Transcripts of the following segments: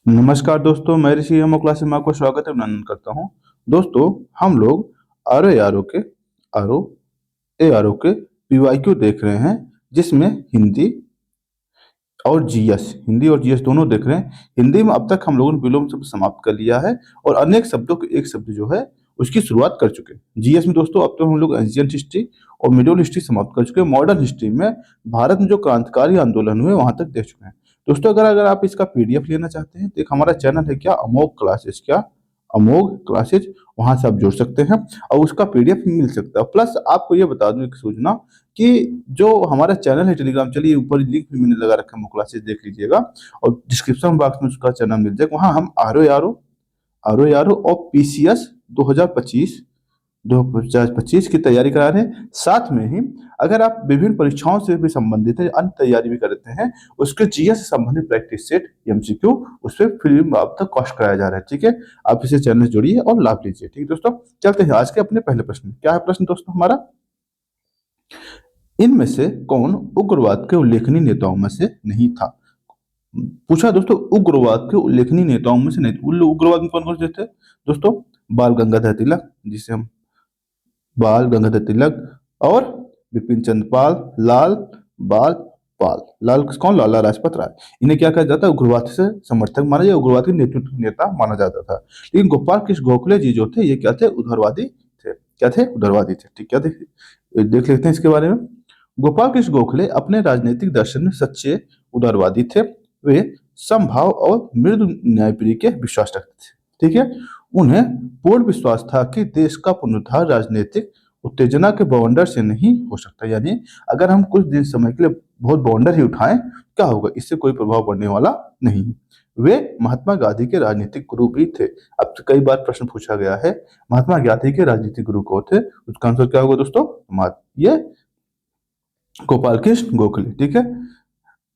नमस्कार दोस्तों, मैं ऋषि हेमो क्लासेस में आपका स्वागत है, अभिनंदन करता हूँ। दोस्तों, हम लोग R O A R O के पीवाईक्यू देख रहे हैं, जिसमें हिंदी और जीएस दोनों देख रहे हैं। हिंदी में अब तक हम लोगों ने विलोम शब्द समाप्त कर लिया है और अनेक शब्दों के एक शब्द जो है उसकी शुरुआत कर चुके हैं। जीएस में दोस्तों अब तो हम लोग एंशियंट हिस्ट्री और मिडियल हिस्ट्री समाप्त कर चुके हैं। मॉडर्न हिस्ट्री में भारत में जो क्रांतिकारी आंदोलन हुए वहां तक देख चुके हैं। दोस्तों, अगर अगर आप इसका पीडीएफ लेना चाहते हैं तो एक हमारा चैनल है, क्या अमोघ क्लासेज, वहां से आप जुड़ सकते हैं और उसका पीडीएफ मिल सकता है। प्लस आपको ये बता दूं एक सूचना कि जो हमारा चैनल है टेलीग्राम, चलिए ऊपर लिंक भी मैंने लगा रखा है, वो क्लासेस देख लीजिएगा और डिस्क्रिप्शन बॉक्स में उसका चैनल मिल जाएगा। वहाँ हम आर ओ और पीसीएस 2025 2025 की तैयारी करा रहे हैं। साथ में ही अगर आप विभिन्न परीक्षाओं से भी संबंधित है, अन्य तैयारी भी करते हैं, उसके जीएस से संबंधित प्रैक्टिस सेट एमसीक्यू उस पर फ्री में आप तक कॉस्ट कराया जा रहा है। ठीक है, आप इसे चैनल से जुड़िए और लाभ लीजिए। ठीक है दोस्तों, चलते हैं आज के अपने पहले प्रश्न। क्या है प्रश्न दोस्तों हमारा? इनमें से कौन उग्रवाद के उल्लेखनीय नेताओं में से नहीं था? पूछा दोस्तों, उग्रवाद के उल्लेखनीय नेताओं में से नहीं। उग्रवाद में कौन कौन से थे दोस्तों? बाल गंगाधर तिलक, जिसे हम बाल गंगाधर तिलक, और बिपिन चंद्र पाल, लाल बाल पाल, कौन? लाला लाजपत राय। इन्हें क्या कहा जाता है? उग्रवाद से समर्थक माना जाए, उग्रवाद के नेतृत्व नेता माना जाता था। लेकिन गोपाल कृष्ण गोखले जी जो थे, ये क्या थे? उदारवादी थे। क्या थे? उदारवादी थे। ठीक, क्या देख लेते हैं इसके बारे में। गोपाल कृष्ण गोखले अपने राजनीतिक दर्शन में सच्चे उदारवादी थे। वे समभाव और मृदु न्यायप्रिय के विश्वास रखते थे। ठीक है, उन्हें पूर्ण विश्वास था कि देश का पुनरुद्धार राजनीतिक उत्तेजना के बवंडर से नहीं हो सकता। यानी अगर हम कुछ दिन समय के लिए बहुत बवंडर ही उठाएं, क्या होगा? इससे कोई प्रभाव पड़ने वाला नहीं है। वे महात्मा गांधी के राजनीतिक गुरु भी थे। अब तो कई बार प्रश्न पूछा गया है, महात्मा गांधी के राजनीतिक गुरु कौन थे? उसका आंसर क्या होगा दोस्तों? ये गोपाल कृष्ण गोखले। ठीक है,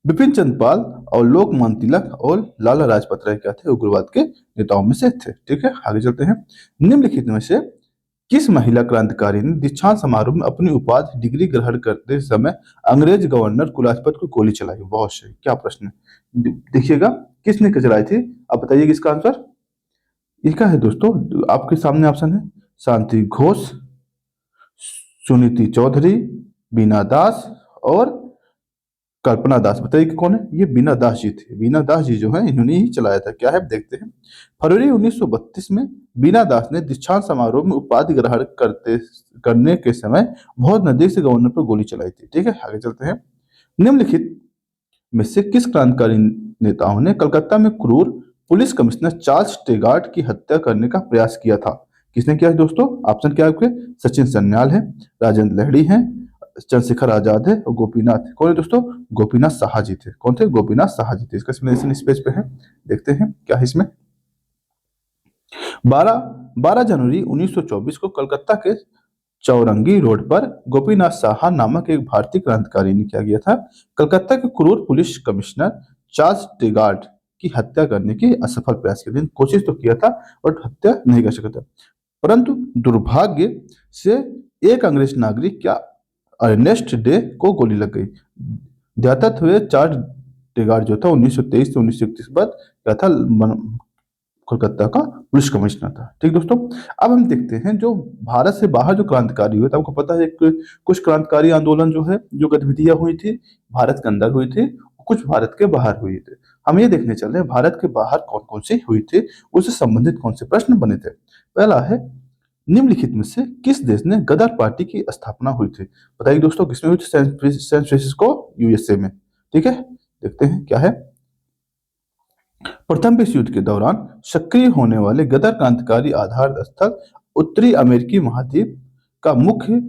बिपिन चंद्र पाल और लोकमान्य तिलक और लाला लाजपत राय क्या थे? उग्रवाद के नेताओं में से थे। ठीक है, आगे चलते हैं। निम्नलिखित में से किस महिला क्रांतिकारी ने दीक्षांत समारोह में अपनी उपाधि डिग्री ग्रहण करते समय अंग्रेज गवर्नर कुलाधिपति को गोली चलाई? बहुत सही। क्या प्रश्न है? देखिएगा, किसने चलाई थी? आप बताइएगा इसका आंसर। इसका है दोस्तों, आपके सामने ऑप्शन है, शांति घोष, सुनीति चौधरी, बीना दास और कल्पना दास। बताइए कि कौन है? ये बीना दास जी थे। बीना दास जी जो है, इन्होंने ही चलाया था। क्या है, देखते हैं। फरवरी 1932 में बीना दास ने दीक्षांत समारोह में उपाधि ग्रहण करने के समय बहुत नजदीक से गवर्नर पर गोली चलाई थी। ठीक है, आगे चलते हैं। निम्नलिखित में से किस क्रांतिकारी नेताओं ने कलकत्ता में क्रूर पुलिस कमिश्नर चार्ल्स टेगार्ट की हत्या करने का प्रयास किया था? किसने किया है दोस्तों? ऑप्शन क्या है आपके? सचिन सन्याल है, राजेंद्र लहड़ी है, चंद्रशेखर आजाद है और गोपीनाथ। कौन है दोस्तों? गोपीनाथ साहा जी थे। कौन थे? गोपीनाथ साहा जी थे। इसका एक्सप्लेनेशन इस पेज पे है, देखते हैं क्या है इसमें। 12 12 जनवरी 1924 को कलकत्ता के चौरंगी रोड पर गोपीनाथ साहा नामक एक भारतीय क्रांतिकारी ने क्या किया था? कलकत्ता के क्रूर पुलिस कमिश्नर चार्ल्स टेगार्ट की हत्या करने की असफल प्रयास किया। कोशिश तो किया था बट हत्या नहीं कर सका था। परंतु दुर्भाग्य से एक अंग्रेज नागरिक क्या अर्नेस्ट डे को गोली लग गई। ज्यादातर हुए चार्ल्स टेगार्ट जो था 1923 से 1931 बाद क्या था? कोलकाता का पुलिस कमिश्नर था। ठीक दोस्तों, अब हम देखते हैं जो भारत से बाहर जो क्रांतिकारी हुए थे। आपको पता है कुछ क्रांतिकारी आंदोलन जो है, जो गतिविधियां हुई थी, भारत के अंदर हुई थी, कुछ भारत के बाहर हुई थे। हम ये देखने चल रहे हैं भारत के बाहर कौन कौन सी हुई थी, उससे संबंधित कौन से प्रश्न बने थे। पहला है, निम्नलिखित में से किस देश ने गदर पार्टी की स्थापना हुई थी? बताइए दोस्तों, किसमें हुई थी? सैन फ्रांसिस्को, यूएसए में। ठीक है, देखते हैं क्या है। प्रथम विश्व युद्ध के दौरान सक्रिय होने वाले गदर क्रांतिकारी आधार स्थल उत्तरी अमेरिकी महाद्वीप का मुख्य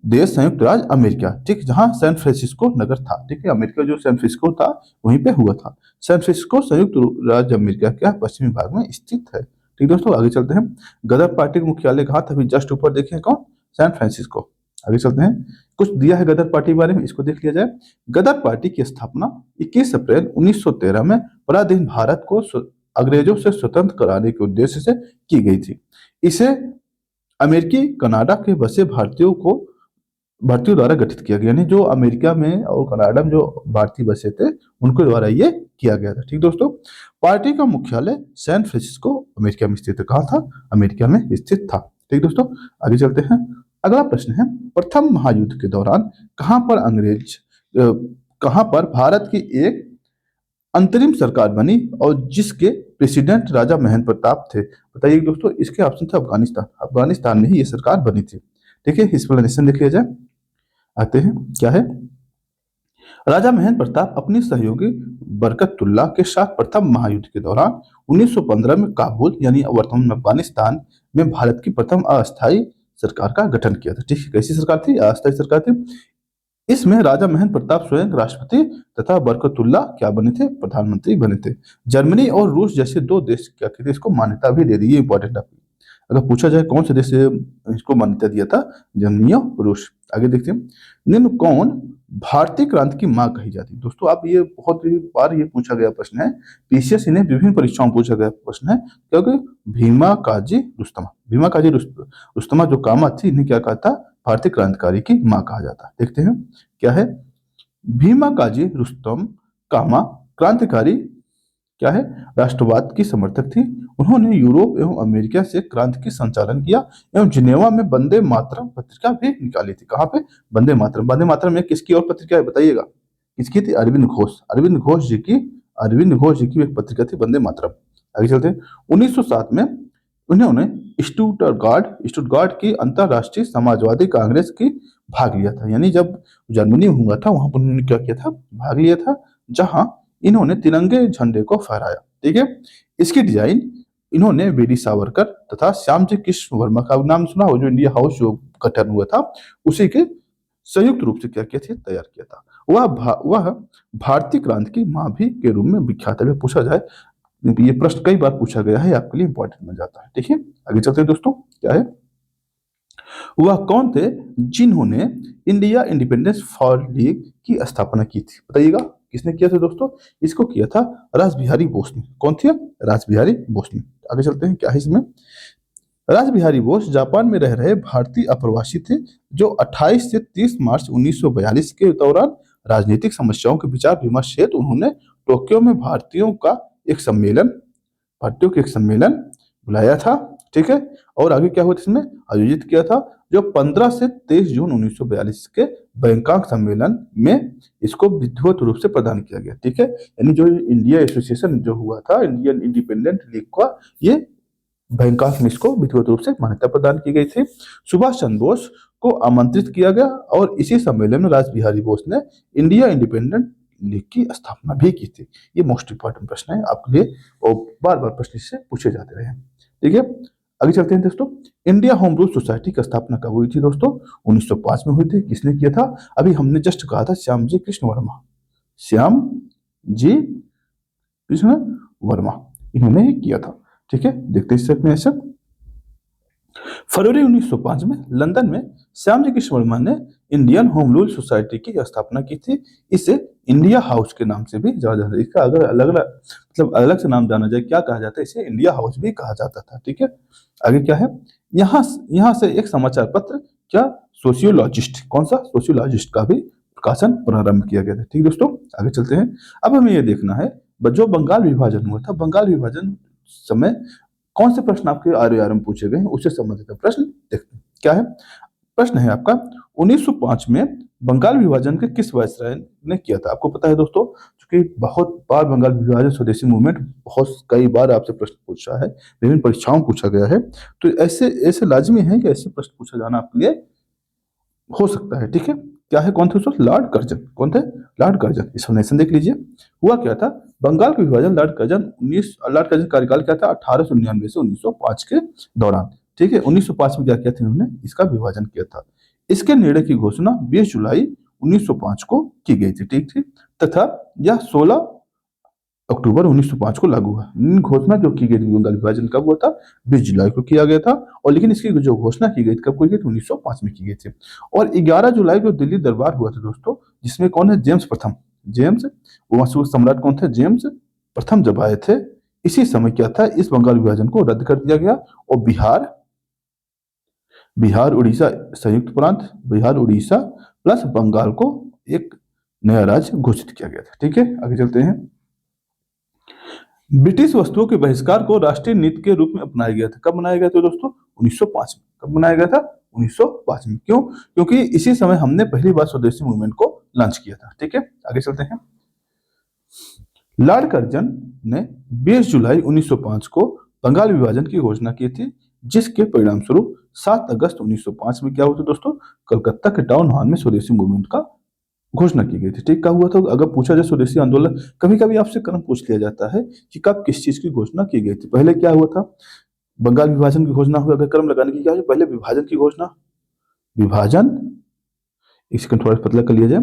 देश संयुक्त राज्य अमेरिका। ठीक, जहां सैन फ्रांसिस्को नगर था। ठीक है, अमेरिका जो सैन फ्रांसिस्को था वहीं पे हुआ था। सैन फ्रांसिस्को संयुक्त राज्य अमेरिका के पश्चिमी भाग में स्थित है। ठीक दोस्तों, आगे चलते हैं। गदर पार्टी का मुख्यालय कहाँ था? अभी जस्ट ऊपर देखें, कौन? San Francisco. आगे चलते हैं, कुछ दिया है गदर पार्टी के बारे में, इसको देख लिया जाए। गदर पार्टी की स्थापना 21 अप्रैल 1913 में पराधीन भारत को अंग्रेजों से स्वतंत्र कराने के उद्देश्य से की गई थी। इसे अमेरिकी कनाडा के बसे भारतीयों को भारतीयों द्वारा गठित किया गया, यानी जो अमेरिका में और कनाडा में जो भारतीय बसे थे उनके द्वारा ये किया गया था। ठीक दोस्तों, पार्टी का मुख्यालय सैन फ्रांसिस्को अमेरिका में स्थित है। कहाँ था? अमेरिका में स्थित था। ठीक दोस्तों, आगे चलते हैं। अगला प्रश्न है, प्रथम महायुद्ध के दौरान कहाँ पर कहाँ पर भारत की एक अंतरिम सरकार बनी और जिसके प्रेसिडेंट राजा महेंद्र प्रताप थे? बताइए दोस्तों, इसके ऑप्शन थे अफगानिस्तान। अफगानिस्तान में ही ये सरकार बनी थी। ठीक है, एक्सप्लेनेशन देख लिया जाए। आते हैं, क्या है? राजा महेंद्र प्रताप अपनी सहयोगी बरकतुल्लाह के साथ प्रथम महायुद्ध के दौरान 1915 में काबुल यानी वर्तमान अफगानिस्तान में भारत की प्रथम अस्थायी सरकार का गठन किया था। ठीक है, कैसी सरकार थी? अस्थायी सरकार थी। इसमें राजा महेंद्र प्रताप स्वयं राष्ट्रपति तथा बरकतुल्लाह क्या बने थे? प्रधानमंत्री बने थे। जर्मनी और रूस जैसे दो देश क्या कहते हैं, इसको मान्यता भी दे दी। ये इंपॉर्टेंट है। अगर पूछा जाए कौन से देश से इसको मान्यता दिया था? जर्मनी और रूस। आगे देखते हैं, निम्न कौन भारतीय क्रांति की मां कही जाती है? दोस्तों, आप ये बहुत ही बार ये पूछा गया प्रश्न है, पीसीएस इन्हें विभिन्न परीक्षाओं में पूछा गया प्रश्न है, क्योंकि भीमा काजी रुस्तमा, रुस्तमा जो कामत थी, इन्हें क्या कहा था? भारतीय क्रांतिकारी की मां कहा जाता है। देखते हैं, क्या है? भीमा काजी रुस्तम कामा क्रांतिकारी क्या है? राष्ट्रवाद की समर्थक थी। उन्होंने यूरोप एवं अमेरिका से क्रांति की संचालन किया एवं जिनेवा में वंदे मातरम पत्रिका भी निकाली थी। कहाँ पे? वंदे मातरम। वंदे मातरम में किसकी और पत्रिका है बताइएगा? किसकी थी? अरविंद घोष। अरविंद घोष जी की एक पत्रिका थी वंदे मातरम। आगे चलते हैं। 1907 में उन्होंने स्टुटगार्ट की अंतरराष्ट्रीय समाजवादी कांग्रेस की भाग लिया था, यानी जब जर्मनी में हुआ था वहां पर उन्होंने क्या किया था? भाग लिया था, जहां इन्होंने तिरंगे झंडे को फहराया। ठीक है, इसकी डिजाइन इन्होंने वीडी सावरकर तथा श्यामजी कृष्ण वर्मा का नाम सुना हो, जो इंडिया हाउस जो गठन हुआ था उसी के संयुक्त रूप से क्या किया था? तैयार किया था। वह भारतीय क्रांति की मां भी के रूप में विख्यात है। पूछा जाए, ये प्रश्न कई बार पूछा गया है, आपके लिए इंपॉर्टेंट बन जाता है। ठीक है, आगे चलते हैं दोस्तों। क्या है? वह कौन थे जिन्होंने इंडिया इंडिपेंडेंस फॉर लीग की स्थापना की थी? बताइएगा, किसने किया था दोस्तों? इसको किया था रासबिहारी बोस ने। कौन थे? रासबिहारी बोस ने। आगे चलते हैं, क्या है इसमें? रासबिहारी बोस जापान में रह रहे भारतीय अप्रवासी थे, जो 28 से 30 मार्च 1942 के दौरान राजनीतिक समस्याओं के विचार विमर्श हेतु उन्होंने टोक्यो में भारतीयों के एक सम्मेलन बुलाया था। ठीक है, और आगे क्या हुआ इसमें? आयोजित किया था, जो 15 से 23 जून 1942 के बैंकॉक सम्मेलन में इसको विधिवत रूप से प्रदान किया गया। ठीक है, यानी जो इंडिया एसोसिएशन जो हुआ था, इंडियन इंडिपेंडेंट लीग का, ये बैंकॉक में इसको विधिवत रूप से मान्यता प्रदान की गई थी। सुभाष चंद्र बोस को आमंत्रित किया गया और इसी सम्मेलन में रासबिहारी बोस ने इंडिया इंडिपेंडेंट लीग की स्थापना भी की थी। ये मोस्ट इंपॉर्टेंट प्रश्न है आपके लिए और बार बार प्रश्न इससे पूछे जाते रहे हैं। ठीक है, आगे चलते हैं दोस्तों। इंडिया होम रूल सोसाइटी की स्थापना कब हुई थी दोस्तों? 1905 में हुई थी। किसने किया था? अभी हमने जस्ट कहा था श्यामजी कृष्ण वर्मा। श्याम जी कृष्ण वर्मा, इन्होंने ही किया था। ठीक है, देखते हैं ऐसा। फरवरी 1905 में लंदन में श्यामजी कृष्ण वर्मा ने इंडियन होम रूल सोसाइटी की स्थापना की थी। इसे इंडिया हाउस के नाम से भी जाना जाता है। इसका अगर अलग अलग मतलब अलग से नाम जाना जाए, क्या कहा जाता है? इसे इंडिया हाउस भी कहा जाता था। ठीक है, आगे क्या है? यहाँ से एक समाचार पत्र क्या सोशियोलॉजिस्ट, कौन सा? सोशियोलॉजिस्ट का भी प्रकाशन प्रारंभ किया गया था। ठीक दोस्तों, आगे चलते हैं। अब हमें यह देखना है, जो बंगाल विभाजन हुआ था, बंगाल विभाजन समय कौन से प्रश्न आपके आर में पूछे गए हैं, उससे संबंधित प्रश्न देखते हैं। क्या है प्रश्न? है आपका 1905 में बंगाल विभाजन के किस वायसराय ने किया था? आपको पता है दोस्तों, क्योंकि बहुत बार बंगाल विभाजन स्वदेशी मूवमेंट बहुत कई बार आपसे प्रश्न पूछा है, विभिन्न परीक्षाओं में पूछा गया है, तो ऐसे ऐसे लाजमी है कि ऐसे प्रश्न पूछा जाना आपके लिए हो सकता है। ठीक है, क्या है? कौन थे दोस्तों? Lord Curzon. कौन थे? Lord Curzon. एक्सप्लेनेशन देख लीजिए। हुआ क्या था? बंगाल का विभाजन लॉर्ड कर्जन कार्यकाल क्या था? 1899 से 1905 के दौरान। ठीक है, 1905 में क्या किया था उन्होंने? इसका विभाजन किया था। इसके निर्णय की घोषणा 20 जुलाई 1905 को की गई थी। ठीक थी, तथा यह 16 अक्टूबर 1905 को लागू हुआ। घोषणा जो की गई थी बंगाल विभाजन कब हुआ था? 20 जुलाई को किया गया था, और लेकिन इसकी जो घोषणा की गई कब की गई थी? 1905 में की गई थी। और 11 जुलाई को दिल्ली दरबार हुआ था दोस्तों, जिसमें कौन है? जेम्स प्रथम। जेम्स वो सम्राट कौन थे? जेम्स प्रथम जब आए थे, इसी समय क्या था? इस बंगाल विभाजन को रद्द कर दिया गया और बिहार उड़ीसा संयुक्त प्रांत, बिहार उड़ीसा प्लस बंगाल को एक नया राज्य घोषित किया गया था। ठीक है, आगे चलते हैं। ब्रिटिश वस्तुओं के बहिष्कार को राष्ट्रीय नीति के रूप में अपनाया गया था। कब बनाया गया था दोस्तों? 1905 में। कब बनाया गया था? 1905 में। क्यों? क्योंकि इसी समय हमने पहली बार स्वदेशी मूवमेंट को लॉन्च किया था। ठीक है, आगे चलते हैं। लॉर्ड कर्जन ने 20 जुलाई 1905 को बंगाल विभाजन की घोषणा की थी, जिसके परिणाम स्वरूप 7 अगस्त 1905 में क्या हुआ था दोस्तों? कलकत्ता के टाउन हॉल में स्वदेशी मूवमेंट का घोषणा की गई थी। ठीक, क्या हुआ था? अगर पूछा जाए स्वदेशी आंदोलन, कभी कभी आपसे क्रम पूछ लिया जाता है कि कब किस चीज की घोषणा की गई थी। पहले क्या हुआ था? बंगाल विभाजन की घोषणा हुआ। अगर क्रम लगाने की क्या है, पहले विभाजन की घोषणा, विभाजन, एक सेकंड थोड़ा पतला कर लिया जाए।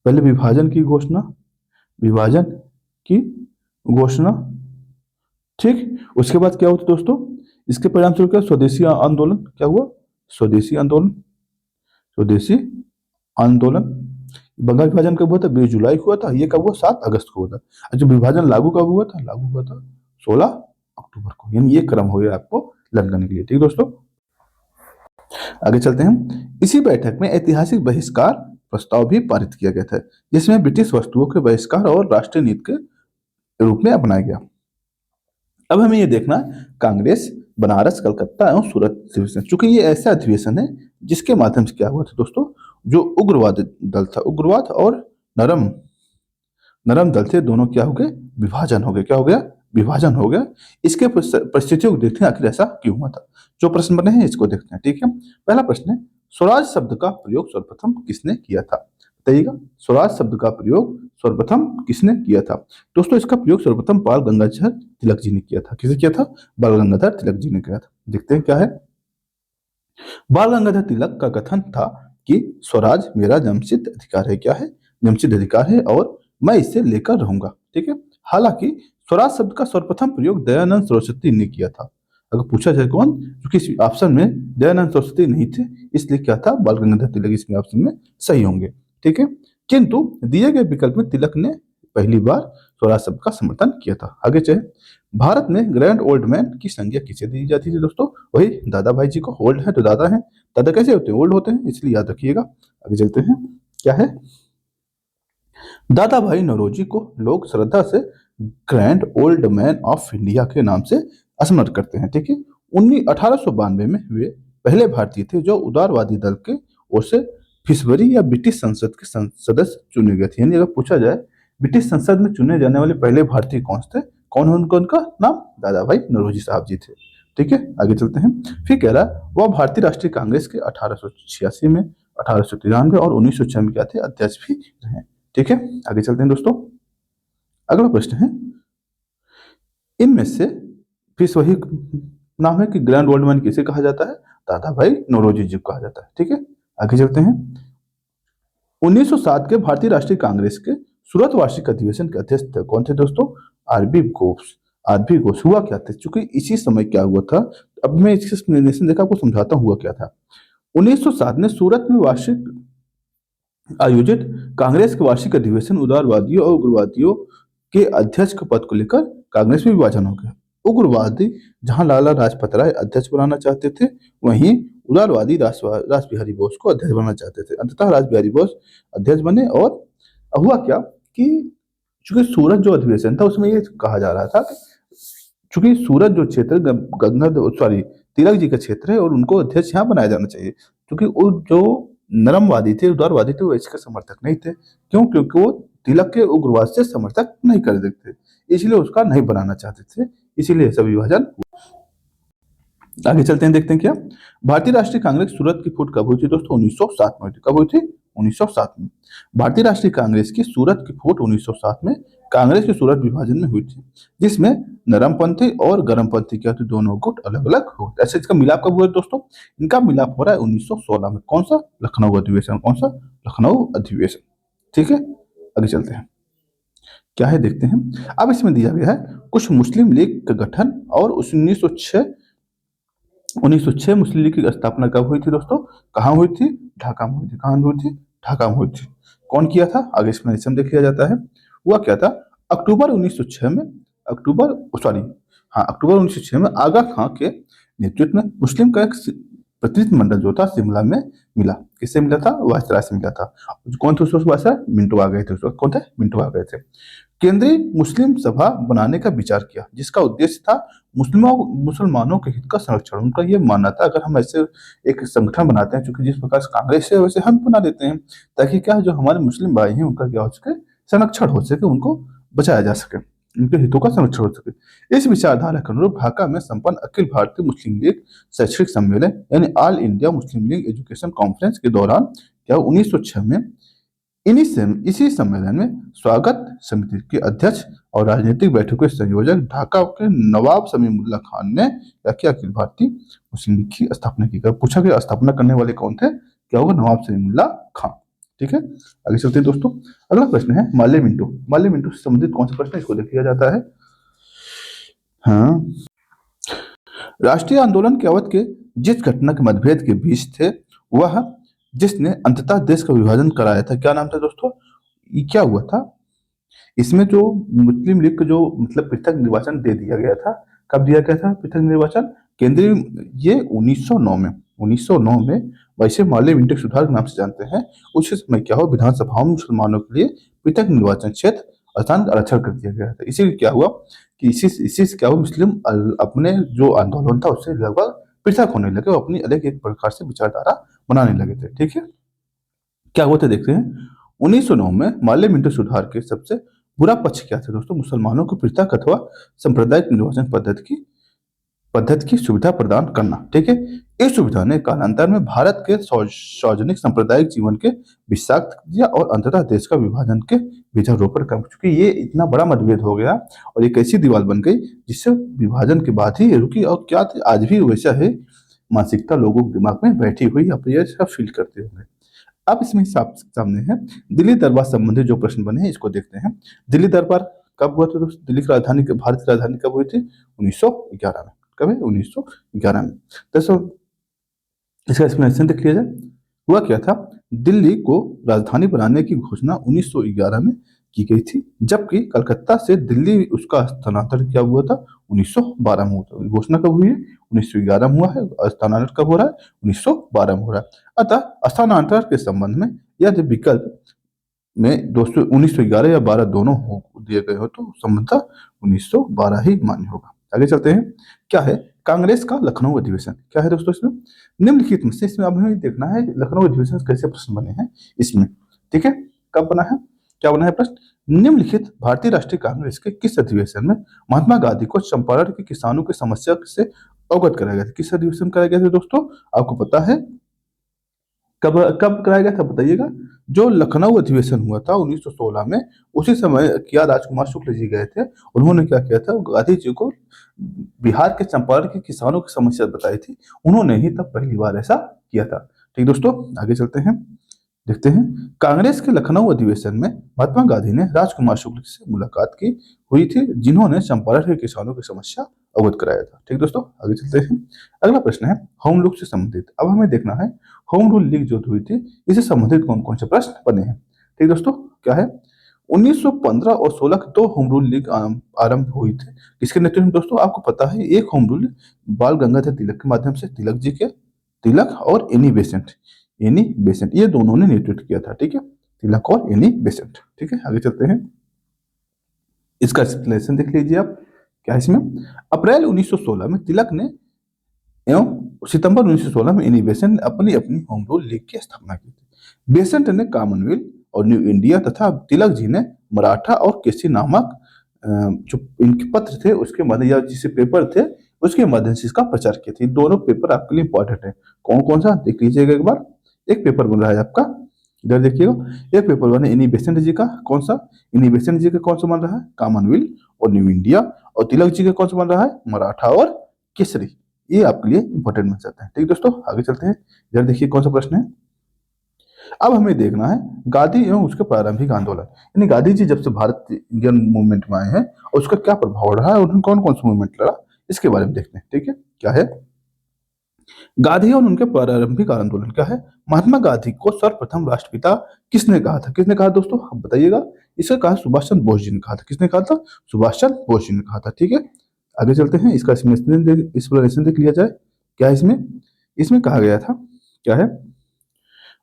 पहले विभाजन की घोषणा, विभाजन की घोषणा। ठीक, उसके बाद क्या हुआ था दोस्तों? इसके परिणाम स्वरूप क्या? स्वदेशी आंदोलन। क्या हुआ? स्वदेशी आंदोलन, स्वदेशी आंदोलन। बंगाल विभाजन कब हुआ था? 20 जुलाई को हुआ था। ये कब हुआ? 7 अगस्त को हुआ था। जो विभाजन लागू कब हुआ था? लागू हुआ था 16 अक्टूबर को। यानी ये क्रम हो गया आपको लर्न करने के लिए। ठीक दोस्तों, आगे चलते हैं। इसी बैठक में ऐतिहासिक बहिष्कार प्रस्ताव भी पारित किया गया था, जिसमें ब्रिटिश वस्तुओं के बहिष्कार और राष्ट्रीय नीति के रूप में अपनाया गया। अब हमें ये देखना, कांग्रेस बनारस, कलकत्ता एवं सूरत अधिवेशन। चूंकि ये ऐसा अधिवेशन है जिसके माध्यम से क्या हुआ था दोस्तों? जो उग्रवाद दल था, उग्रवाद और नरम नरम दल थे, दोनों क्या हो गए? विभाजन हो गए। क्या हो गया? विभाजन हो गया। इसके परिस्थितियों को देखते हैं आखिर ऐसा क्यों हुआ था। जो प्रश्न बने हैं इसको देखते हैं। ठीक है, पहला प्रश्न है, स्वराज शब्द का प्रयोग सर्वप्रथम किसने किया था? बताइएगा, स्वराज शब्द का प्रयोग सर्वप्रथम किसने किया था? दोस्तों, इसका प्रयोग सर्वप्रथम बाल गंगाधर तिलक जी ने किया था। किसने किया था? बाल गंगाधर तिलक जी ने किया था। देखते हैं क्या है। बाल गंगाधर तिलक का कथन था कि स्वराज मेरा जन्मसिद्ध अधिकार है। क्या है? जन्मसिद्ध अधिकार है और मैं इसे लेकर रहूंगा। ठीक है, हालांकि स्वराज शब्द का सर्वप्रथम प्रयोग दयानंद सरस्वती ने किया था। अगर पूछा जाए कौन, क्योंकि इस ऑप्शन में दयानंद सरस्वती नहीं थे, इसलिए क्या था? बाल गंगाधर तिलक इसमें ऑप्शन में सही होंगे। ठीक है, किंतु दिए गए विकल्प में तिलक ने पहली बार स्वराज शब्द का समर्थन किया था। आगे चले। भारत में ग्रैंड ओल्ड मैन की संज्ञा किसे दी जाती थी दोस्तों? वही दादा भाई जी को। ओल्ड है तो दादा है, दादा कैसे होते हैं? ओल्ड होते हैं, इसलिए याद रखिएगा। आगे चलते हैं, क्या है? दादा भाई नौरोजी को लोग श्रद्धा से grand old man of India के नाम से स्मरण करते हैं। ठीक है, 1892 में वे पहले भारतीय थे जो उदारवादी दल के ओर से फिशबरी या ब्रिटिश संसद के सदस्य चुने गए थे। यानी अगर पूछा जाए ब्रिटिश संसद में चुने जाने वाले पहले भारतीय कौन थे, कौन है उनका नाम? दादा भाई नौरोजी साहब जी थे। ठीक है, आगे चलते हैं। फिर कह रहा वह भारतीय राष्ट्रीय कांग्रेस के 1886 में, 1893 और 1906 में क्या थे? अध्यक्ष भी रहे। ठीक है, आगे चलते हैं दोस्तों। अगला प्रश्न है, इनमें से फिर वही नाम है कि ग्रैंड ओल्ड मैन किसे कहा जाता है? दादा भाई नौरोजी जी को कहा जाता है। ठीक है, आगे चलते हैं। 1907 के भारतीय राष्ट्रीय कांग्रेस के सूरत वार्षिक अधिवेशन के अध्यक्ष थे कौन थे दोस्तों? आरबी घोष। आरबी घोष। हुआ क्या था? चूंकि इसी समय क्या हुआ था, अब मैं इसके एक्सप्लेनेशन देकर आपको समझाता हूँ हुआ क्या था। 1907 में सूरत में वार्षिक आयोजित कांग्रेस के वार्षिक अधिवेशन उदारवादियों और उग्रवादियों के अध्यक्ष के पद को लेकर कांग्रेस में विभाजन हो गया। उग्रवादी जहां लाला लाजपत राय अध्यक्ष बनाना चाहते थे, वहीं उदारवादी रासबिहारी बोस को अध्यक्ष बनाना चाहते थे। अंततः रासबिहारी बोस अध्यक्ष बने। और हुआ क्या कि चूंकि सूरत जो अधिवेशन था उसमें ये कहा जा रहा था कि चूंकि सूरत जो क्षेत्र गंगा सॉरी तिलक जी का क्षेत्र है और उनको अध्यक्ष यहाँ बनाया जाना चाहिए, क्योंकि वो जो नरमवादी थे, उदारवादी थे, वो इसके समर्थक नहीं थे। क्यों? क्योंकि वो तिलक के उग्रवाद से समर्थक नहीं कर देते, इसलिए उसका नहीं बनाना चाहते थे, इसीलिए ऐसा विभाजन। आगे चलते हैं, देखते हैं क्या। भारतीय राष्ट्रीय कांग्रेस सूरत की फूट कब हुई थी दोस्तों? 1907 में हुई थी। कब हुई थी? 1907 में। भारतीय राष्ट्रीय कांग्रेस की सूरत की फूट 1907 में कांग्रेस के सूरत विभाजन में हुई थी, जिसमें नरमपंथी और गर्मपंथी क्या थे? दोनों गुट अलग अलग हो। ऐसे इसका मिलाप कब हुआ दोस्तों? इनका मिलाप हो रहा है 1916 में। कौन सा? लखनऊ अधिवेशन। कौन सा? लखनऊ अधिवेशन। ठीक है, आगे चलते हैं, क्या है देखते हैं। अब इसमें दिया गया है कुछ मुस्लिम लीग का गठन और 1906 मुस्लिम लीग की स्थापना कब हुई थी दोस्तों? कहाँ हुई थी? ढाका में हुई थी। कहाँ हुई थी? ढाका में हुई थी। कौन किया था? आगे एक्सप्लेनेशन देख लिया जाता है। हुआ क्या था? अक्टूबर 1906 में, अक्टूबर 1906 में आगा खां के नेतृत्व में मुस्लिम का एक प्रतिनिधिमंडल जो था शिमला में मिला। किससे मिला था? वायसराय से मिला था। कौन थे उस वक्त वायसराय? मिंटो आ गए थे उस वक्त। कौन थे? मिंटो आ गए थे। केंद्रीय मुस्लिम सभा बनाने का विचार किया, जिसका उद्देश्य था मुसलमानों के हित का संरक्षण। उनका ये मानना था अगर हम ऐसे एक संगठन बनाते हैं, चूंकि जिस प्रकार से कांग्रेस है वैसे हम बना देते हैं, ताकि क्या जो हमारे मुस्लिम भाई हैं उनका क्या हो सके, संरक्षण हो सके, उनको बचाया जा सके, उनके हितों का संरक्षण हो सके। इस विचारधारा के अनुरूप ढाका में संपन्न अखिल भारतीय मुस्लिम लीग शैक्षणिक सम्मेलन यानी all India Muslim league education conference के दौरान क्या 1906 में इसी सम्मेलन में स्वागत समिति के अध्यक्ष और राजनीतिक बैठकों के संयोजक ढाका के नवाब समीउल्ला खान ने क्या किया? अखिल भारतीय मुस्लिम लीग की स्थापना की। पूछा गया स्थापना करने वाले कौन थे? क्या होगा? नवाब समीउल्ला खान। ठीक है, आगे चलते हैं दोस्तों। अगला प्रश्न है माले मिंटो। माले मिंटो से संबंधित कौन सा प्रश्न है, इसको देख लिया जाता है। हाँ, राष्ट्रीय आंदोलन के अवध के जिस घटना के मतभेद के बीच थे वह जिसने अंततः देश का विभाजन कराया था, क्या नाम था दोस्तों? ये क्या हुआ था? इसमें जो मुस्लिम लीग को जो मतलब पृथक निर्वाचन दे दिया गया था, कब दिया गया था पृथक निर्वाचन? केंद्रीय, ये 1909 में, 1909 में वैसे माले मिंटो सुधार के नाम से जानते हैं। उस समय क्या हो, विधानसभाओं में मुसलमानों के लिए पृथक निर्वाचन क्षेत्र स्थान आरक्षण कर दिया गया था। इसीलिए क्या हुआ कि इसी से क्या हुआ, मुस्लिम अपने जो आंदोलन था उससे लगभग पृथक होने लगे, वो अपनी अलग एक प्रकार से विचारधारा बनाने लगे थे। ठीक है, क्या हुआ था देखते हैं। 1909 में माले मिंटो सुधार के सबसे बुरा पक्ष क्या था दोस्तों? मुसलमानों को पृथक अथवा सांप्रदायिक निर्वाचन पद्धति की सुविधा प्रदान करना। ठीक है, इस सुविधा ने कालांतर में भारत के सार्वजनिक सांप्रदायिक जीवन के विषाक्त दिया और अंततः देश का विभाजन के बीजारोपण कर चुकी। ये इतना बड़ा मतभेद हो गया और एक ऐसी दीवार बन गई जिससे विभाजन के बाद ही रुकी, और क्या थी आज भी वैसा है मानसिकता लोगों के दिमाग में बैठी हुई, आप ये सब फील करते होंगे। अब इसमें सामने है दिल्ली दरबार संबंधी जो प्रश्न बने हैं, इसको देखते हैं। दिल्ली दरबार कब हुआ था दोस्तों? दिल्ली की राजधानी, भारत की राजधानी कब हुई थी? 1911 में। कब है? 1911 में। दोस्तों इसका एक्सप्लेनेशन देख लिया जाए। हुआ क्या था, दिल्ली को राजधानी बनाने की घोषणा 1911 में की गई थी, जबकि कलकत्ता से दिल्ली उसका स्थानांतरण क्या हुआ था? 1912 में हुआ था। घोषणा कब हुई है? 1911 में हुआ है। स्थानांतरण कब हो रहा है? 1912 में हो रहा है। अतः स्थानांतरण के संबंध में यदि विकल्प में दोस्तों 1911 या 12 दोनों हो दिए गए हो तो संबंधतः 1912 ही मान्य होगा। आगे चलते हैं। क्या है कांग्रेस का लखनऊ अधिवेशन? क्या है दोस्तों इसमें? निम्नलिखित में से इसमें अब हमें देखना है लखनऊ अधिवेशन कैसे प्रश्न बने हैं इसमें। ठीक है, कब बना है, क्या बना है प्रश्न? निम्नलिखित भारतीय राष्ट्रीय कांग्रेस के किस अधिवेशन में महात्मा गांधी को चंपारण के किसानों की समस्या से अवगत कराया गया था? किस अधिवेशन कराया गया था दोस्तों? आपको पता है कब कब कराया गया था बताइएगा? जो लखनऊ अधिवेशन हुआ था 1916 में, उसी समय क्या राजकुमार शुक्ल जी गए थे। उन्होंने क्या किया था, गांधी जी को बिहार के चंपारण के किसानों की समस्या बताई थी। उन्होंने ही तब पहली बार ऐसा किया था। ठीक दोस्तों, आगे चलते हैं, देखते हैं। कांग्रेस के लखनऊ अधिवेशन में महात्मा गांधी ने राजकुमार शुक्ल से मुलाकात की हुई थी, जिन्होंने चंपारण के किसानों की समस्या अवगत कराया था। ठीक दोस्तों, आगे चलते हैं। अगला प्रश्न है होम रूल से संबंधित। अब हमें देखना है होम रूल लीग जो हुई थी इससे संबंधित कौन कौन से प्रश्न बने हैं। ठीक दोस्तों, क्या है 1915 और 16 की दो होम रूल लीग आरंभ हुई थी। किसके नेतृत्व में दोस्तों? आपको पता है एक होम रूल बाल गंगाधर तिलक के माध्यम से, तिलक और एनी बेसेंट ये दोनों ने नेतृत्व किया था। ठीक है, तिलक और एनी बेसेंट। ठीक है, आगे चलते हैं। इसका एक्सप्लेनेशन देख लीजिए आप। क्या है इसमें? अप्रैल 1916 में तिलक ने एवं सितंबर 1916 में एनी बेसेंट ने अपनी अपनी होम रूल लीग की स्थापना की थी। बेसेंट ने कॉमनवेल्थ और न्यू इंडिया तथा तिलक जी ने मराठा और केसी नामक जो इनके पत्र थे उसके माध्यम या जिसे पेपर थे उसके माध्यम से इसका प्रचार किया था। दोनों पेपर आपके लिए इंपॉर्टेंट है। कौन कौन सा देख लीजिएगा एक बार। एक पेपर बन रहा है आपका, इधर देखिएगा। एक पेपर बना एनी बेसेंट जी का, कौन सा? एनी बेसेंट जी का कौन सा बन रहा है? कॉमनवेल्थ और न्यू इंडिया। और तिलक जी का कौन सा बन रहा है? मराठा और केसरी। ये आपके लिए इंपॉर्टेंट बन जाता है। ठीक दोस्तों, आगे चलते हैं। इधर देखिए कौन सा प्रश्न है। अब हमें देखना है गांधी एवं उसके प्रारंभिक आंदोलन, यानी गांधी जी जब से भारत इंडियन मूवमेंट में आए हैं और उसका क्या प्रभाव रहा है, उन्होंने कौन कौन सा मूवमेंट लड़ा, इसके बारे में देखते हैं। ठीक है, क्या है गांधी और उनके प्रारंभिक आंदोलन? क्या है महात्मा गांधी को सर्वप्रथम राष्ट्रपिता किसने कहा था? किसने कहा दोस्तों आप बताइएगा? इसे कहा सुभाष चंद्र बोस जी ने कहा था। किसने कहा था? सुभाष चंद्र बोस जी ने कहा था। ठीक है, आगे चलते हैं। इसका एक्सप्लेनेशन देख लिया जाए। क्या है इसमें? इसमें कहा गया था, क्या है,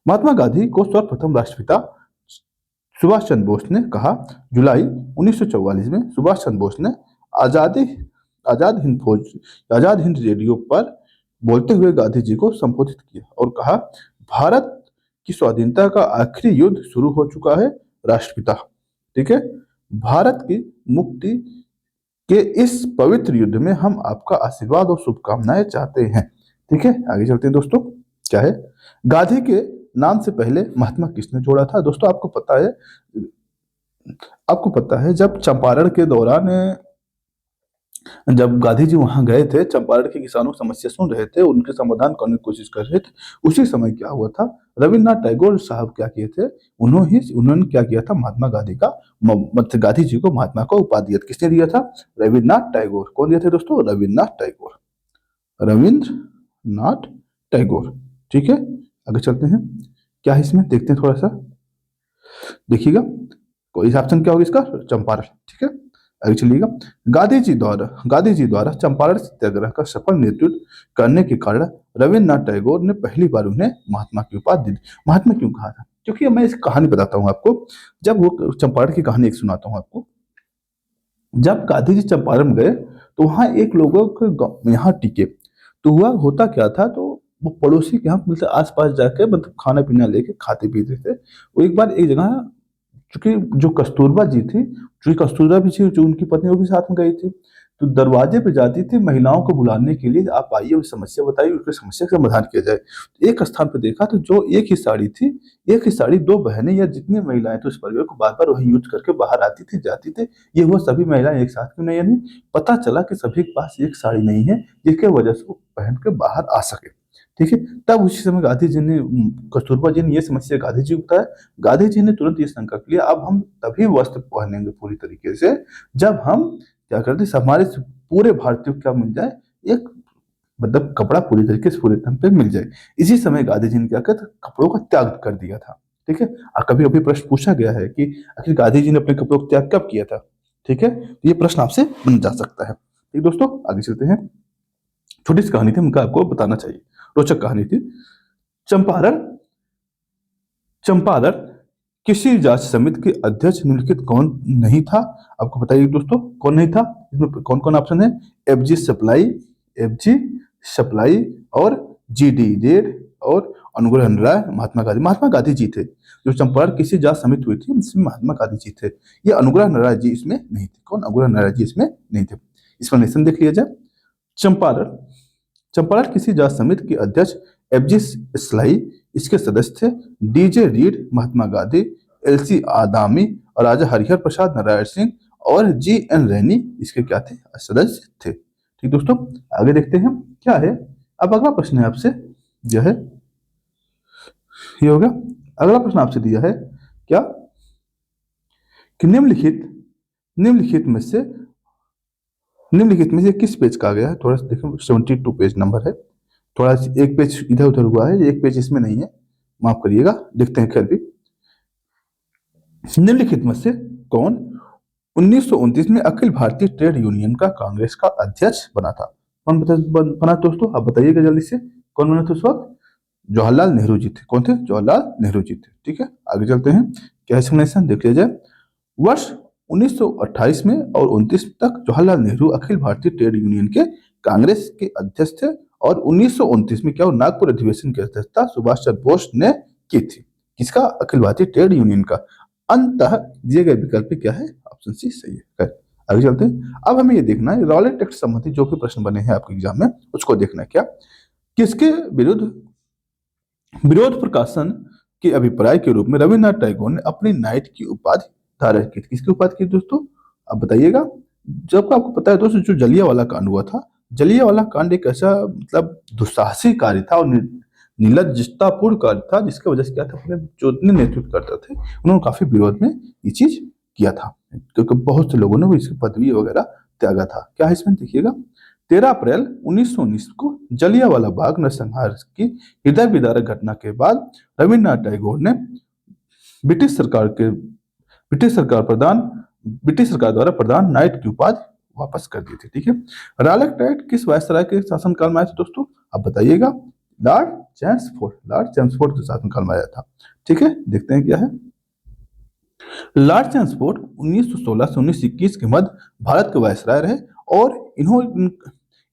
महात्मा गांधी को सर्वप्रथम राष्ट्रपिता सुभाष चंद्र बोस ने कहा। जुलाई 1944 में सुभाष चंद्र बोस ने आजादी आजाद हिंद फौज आजाद हिंद रेडियो पर बोलते हुए गांधी जी को संबोधित किया और कहा, भारत की स्वाधीनता का आखिरी युद्ध शुरू हो चुका है राष्ट्रपिता। ठीक है, भारत की मुक्ति के इस पवित्र युद्ध में हम आपका आशीर्वाद और शुभकामनाएं चाहते हैं। ठीक है, आगे चलते हैं दोस्तों। क्या है, गांधी के नाम से पहले महात्मा किसने जोड़ा था? दोस्तों आपको पता है जब चंपारण के दौरान, जब गांधी जी वहां गए थे, चंपारण के किसानों की समस्या सुन रहे थे, उनके समाधान करने की कोशिश कर रहे थे, उसी समय क्या हुआ था, रविन्द्रनाथ टैगोर साहब क्या किए थे, उन्होंने क्या किया था, महात्मा गांधी का मतलब गांधी जी को महात्मा का उपाधि दिया। किसने दिया था? रविन्द्रनाथ टैगोर। कौन दिया था दोस्तों? रविन्द्रनाथ टैगोर। रविन्द्रनाथ टैगोर। ठीक है, आगे चलते हैं। क्या है इसमें, देखते हैं थोड़ा सा, देखिएगा कोई ऑप्शन क्या होगा इसका, चंपारण। ठीक है, आगे चलिएगा। गांधी जी द्वारा चंपारण सत्याग्रह का सफल नेतृत्व करने के कारण रविन्द्रनाथ टैगोर ने पहली बार उन्हें महात्मा की उपाधि दी। महात्मा क्यों कहा था? क्योंकि मैं इस कहानी बताता हूँ आपको, जब वो चंपारण की कहानी एक सुनाता हूँ आपको। जब गांधी जी चंपारण गए तो वहां एक लोगों के यहाँ टिके, तो हुआ होता क्या था, तो वो पड़ोसी के यहाँ मतलब आसपास जाके मतलब खाना पीना लेके खाते पीते थे। वो एक बार एक जगह, चूंकि जो कस्तूरबा जी थी, चूंकि कस्तूरबा भी थी, जो उनकी पत्नी, वो भी साथ में गई थी, तो दरवाजे पे जाती थी महिलाओं को बुलाने के लिए, आप आइए, उस समस्या बताइए, उसकी समस्या का समाधान किया जाए। तो एक स्थान पे देखा तो जो एक ही साड़ी थी, एक ही साड़ी दो बहनें या जितनी महिलाएं थी उस परिवार को बार बार वही यूज करके बाहर आती थी जाती थी। ये वो सभी महिलाएं एक साथ क्यों नहीं आई? पता चला कि सभी के पास एक साड़ी नहीं है, जिसके वजह से वो पहन के बाहर आ सके। ठीक है, तब उसी समय गांधी जी ने, कस्तूरबा जी ने ये समस्या गांधी जी को बताया। गांधी जी ने तुरंत ये संकल्प लिया, अब हम तभी वस्त्र पहनेंगे पूरी तरीके से जब हम क्या करते, हमारे पूरे भारतीयों को क्या मिल जाए, एक मतलब कपड़ा पूरी तरीके से पूरे तन पे मिल जाए। इसी समय गांधी जी ने क्या किया था, कपड़ों का त्याग कर दिया था। ठीक है, कभी कभी प्रश्न पूछा गया है कि आखिर गांधी जी ने अपने कपड़ों का त्याग कब किया था? ठीक है, तो ये प्रश्न आपसे बन जा सकता है। ठीक दोस्तों, आगे चलते हैं। छोटी सी कहानी थी, उनका आपको बताना चाहिए, रोचक कहानी थी। चंपारण चंपारण किसी जांच समिति के अध्यक्ष निम्नलिखित कौन नहीं था? आपको बताइए दोस्तों, कौन नहीं था? इसमें कौन कौन ऑप्शन है? एफ जी सप्लाई और जी.डी. रेड और अनुग्रह राय। महात्मा गांधी जी थे। जो चंपारण किसी जांच समिति हुई थी, इसमें महात्मा गांधी जी थे। ये अनुग्रह राय जी इसमें नहीं थे। कौन? अनुग्रह राय जी इसमें नहीं थे। एक्सप्लेनेशन देख लिया जाए। चंपारण चंपारण किसी जांच समिति के अध्यक्ष एफ.जी. स्लाई इसके सदस्य थे। DJ. Read Mahatma Gandhi, LC. आदामी और राजा हरिहर प्रसाद नारायण सिंह और जी.एन. रैनी इसके क्या थे? सदस्य थे। ठीक दोस्तों, आगे देखते हैं क्या है। अब अगला प्रश्न है आपसे, यह है, ये होगा अगला प्रश्न आपसे दिया है क्या कि निम्नलिखित में से किस पेज का आ गया है? थोड़ा सा देखो, 72 पेज नंबर है, थोड़ा एक पेज इधर उधर हुआ है, एक पेज इसमें नहीं है, माफ करिएगा, देखते हैं। खैर भी, निम्नलिखित में से कौन 1929 में अखिल भारतीय ट्रेड यूनियन का कांग्रेस का अध्यक्ष बना था? कौन बना दोस्तों? आप बताइएगा जल्दी से, कौन बना था उस वक्त? जवाहरलाल नेहरू जी थे। कौन थे? जवाहरलाल नेहरू जी थे। ठीक है, आगे चलते हैं। क्या एक्सप्लेनेशन देख लिया जाए। वर्ष 1928 में और 29 तक जवाहरलाल नेहरू अखिल भारतीय ट्रेड यूनियन के कांग्रेस के अध्यक्ष थे और 1929 में क्या नागपुर अधिवेशन की अध्यक्षता सुभाष चंद्र बोस ने की थी। किसका? अखिल भारतीय ट्रेड यूनियन का। अंततः दिए गए विकल्प क्या है? ऑप्शन सी सही है। आगे चलते हैं। अब हमें ये देखना है रॉलेट एक्ट संबंधी जो भी प्रश्न बने हैं आपके एग्जाम में, उसको देखना है। क्या किसके विरोध प्रकाशन के अभिप्राय के रूप में रविन्द्रनाथ टैगोर ने अपनी नाइट की उपाधि धारण की थी? किसकी उपाधि की दोस्तों? आप बताइएगा। जब आपको पता है दोस्तों, जो जलियांवाला कांड हुआ था, जलियांवाला कांड एक ऐसा मतलब दुस्साहसी कार्य था और निर्लज्जतापूर्ण कार्य था, जिसकी वजह से क्या था, अपने जो इतने नेतृत्व करते थे उन्होंने काफी विरोध में ये चीज किया था, क्योंकि बहुत से लोगों ने वो इसकी पदवी वगैरह त्यागा था। क्या है इसमें देखिएगा। 13 अप्रैल 1919 को जलियांवाला बाग नरसंहार की हृदय विदारक घटना के बाद रविन्द्रनाथ टैगोर ने ब्रिटिश सरकार द्वारा प्रदान नाइट की उपाधि वापस कर दी थी। ठीक है, रॉलेट एक्ट किस वायसराय के शासनकाल में आया था दोस्तों? आप बताइएगा। लॉर्ड चैम्सफोर्ड के साथ में करवाया था। ठीक है, देखते हैं क्या है। लॉर्ड चैम्सफोर्ड 1916 से 1921 के मध्य भारत के वायसराय रहे और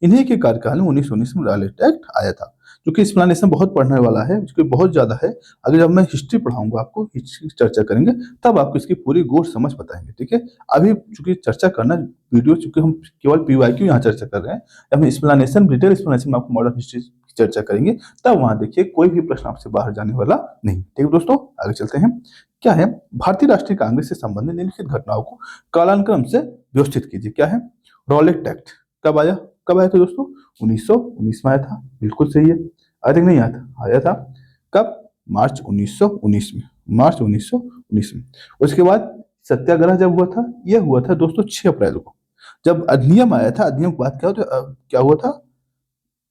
इन्हीं के कार्यकाल में 1919 में रॉयलेट एक्ट आया था, जो कि एक्सप्लेनेशन बहुत पढ़ने वाला है, जो कि बहुत ज्यादा है। अगर जब मैं हिस्ट्री पढ़ाऊंगा आपको, हिस्ट्री की चर्चा करेंगे, तब आपको इसकी पूरी गौर समझ बताएंगे। ठीक है, अभी चूंकि चर्चा करना वीडियो, चूंकि हम केवल पीवाईक्यू यहाँ चर्चा कर रहे हैं, जब हम एक्सप्लेनेशन, डिटेल एक्सप्लेनेशन में आपको मॉडर्न हिस्ट्री की चर्चा करेंगे, तब वहां देखिए कोई भी प्रश्न आपसे बाहर जाने वाला नहीं। ठीक है दोस्तों, आगे चलते हैं। क्या है, भारतीय राष्ट्रीय कांग्रेस से संबंधित निम्नलिखित घटनाओं को कालानुक्रम से व्यवस्थित कीजिए। क्या है, रॉलेट एक्ट कब आया था दोस्तों? 1919 में आया था, बिल्कुल सही है। आई थिंक नहीं आया था, आया था कब? मार्च 1919 में, मार्च 1919 में। उसके बाद सत्याग्रह जब हुआ था, यह हुआ था दोस्तों 6 अप्रैल को। जब अधिनियम आया था, अधिनियम के बाद क्या हुआ था?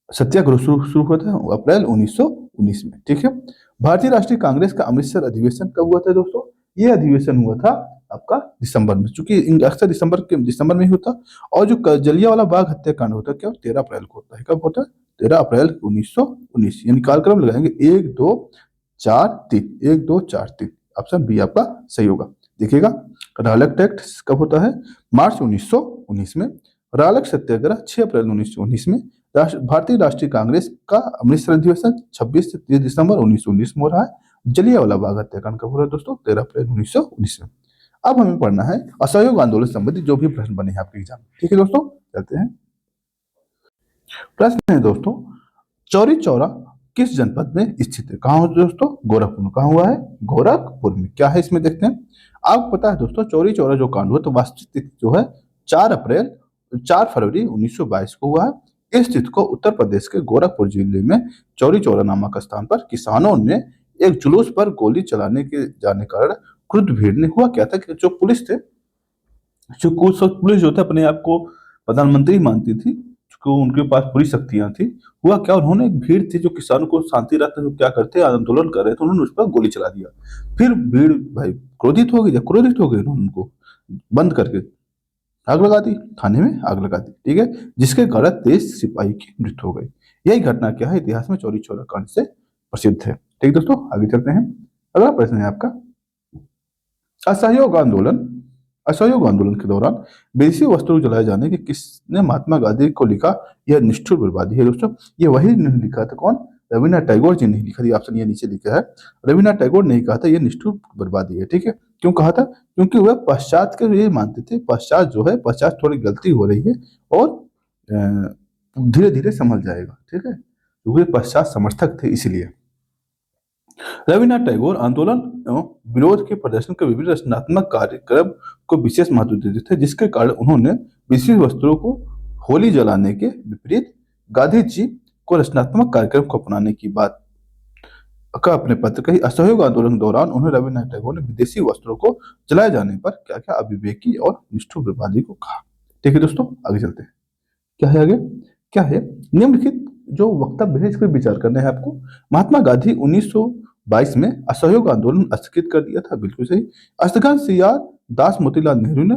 सत्याग्रह शुरू शुरू हुआ था अप्रैल 1919 में। ठीक है, भारतीय राष्ट्रीय कांग्रेस का अमृतसर अधिवेशन कब हुआ था दोस्तों? ये अधिवेशन हुआ था आपका दिसंबर में, चूंकि अक्सर दिसंबर में ही होता। और जो जलियांवाला बाग हत्याकांड होता है, क्या 13 अप्रैल को होता है। कब होता है? 13 अप्रैल 1919। यानी कालक्रम लगाएंगे 1 2 4 3, 1 2 4 3, ऑप्शन बी आपका सही होगा। देखिएगा, रॉलेट एक्ट कब होता है? मार्च 1919 में। रॉलेट सत्याग्रह 6 अप्रैल 1919 में। भारतीय राष्ट्रीय कांग्रेस का अमृतसर अधिवेशन 26 से 30 दिसंबर 1919 में हो रहा है। जलियांवाला बाग हत्याकांड कब हो रहा है दोस्तों? 13 अप्रैल 1919 में। अब हमें पढ़ना है असहयोग आंदोलन संबंधित जो भी प्रश्न बने हैं आपके एग्जाम। ठीक है दोस्तों, चलते हैं। प्रश्न है दोस्तों, चौरी चौरा किस जनपद में स्थित है? कहाँ हो दोस्तों? गोरखपुर में। कहाँ हुआ है? गोरखपुर में। क्या है इसमें, देखते हैं। आपको पता है दोस्तों, चौरी चौरा जो कांड हुआ तो वास्तविक तिथि जो है 4 फरवरी 1922 को हुआ है। इस तिथि को उत्तर प्रदेश के गोरखपुर जिले में चौरी चौरा नामक स्थान पर किसानों ने एक जुलूस पर गोली चलाने के जाने कारण क्रुद्ध भीड़ ने, हुआ क्या था कि जो पुलिस थे, जो कुछ पुलिस जो थे अपने आप को प्रधानमंत्री मानती थी, क्योंकि उनके पास पूरी शक्तियां थी। हुआ क्या, उन्होंने एक भीड़ थी जो किसानों को शांति रात में क्या करते, आंदोलन कर रहे थे, उन्होंने उस पर गोली चला दिया। फिर भीड़ भाई क्रोधित हो गई, जब क्रोधित हो गई उन्होंने उनको बंद करके आग लगा दी, थाने में आग लगा दी। ठीक है, जिसके कारण 23 सिपाही की मृत्यु हो गई। यही घटना क्या है, इतिहास में चौरी चौरा कांड से प्रसिद्ध है। ठीक दोस्तों, आगे चलते हैं। अगला प्रश्न है आपका, असहयोग आंदोलन असहयोग आंदोलन के दौरान विदेशी वस्त्रों जलाए जाने की किसने महात्मा गांधी को लिखा यह निष्ठुर बर्बादी है? दोस्तों, ये वही ने लिखा था, कौन? रविन्द्रनाथ टैगोर जी ने लिखा था। ऑप्शन ये नीचे लिखा है, रविन्द्रनाथ टैगोर ने ही कहा था यह निष्ठुर बर्बादी है। ठीक है, क्यों कहा था? क्योंकि वह पश्चात के ये मानते थे, पश्चात थोड़ी गलती हो रही है और धीरे धीरे संभल जाएगा। ठीक है, क्योंकि पश्चात समर्थक थे इसलिए। रविन्द्रनाथ टैगोर आंदोलन एवं विरोध के प्रदर्शन के विभिन्न रचनात्मक कार्यक्रम को विशेष महत्व देते थे, जिसके कारण उन्होंने विदेशी वस्त्रों को होली जलाने के विपरीत गांधी जी को रचनात्मक कार्यक्रम को अपनाने की बात का अपने पत्र कही। असहयोग आंदोलन के दौरान उन्होंने रविन्द्रनाथ टैगोर ने विदेशी वस्त्रों को जलाए जाने पर क्या क्या अविवेकी और निष्ठुर बर्बादी को कहा। ठीक है दोस्तों, आगे चलते हैं। क्या है आगे, क्या है, निम्नलिखित जो वक्तव्य है इस पर विचार करना है आपको। महात्मा गांधी 1922 में असहयोग आंदोलन स्थगित कर दिया था, बिल्कुल सही। अस्तगन सीआर दास मोतीलाल नेहरू ने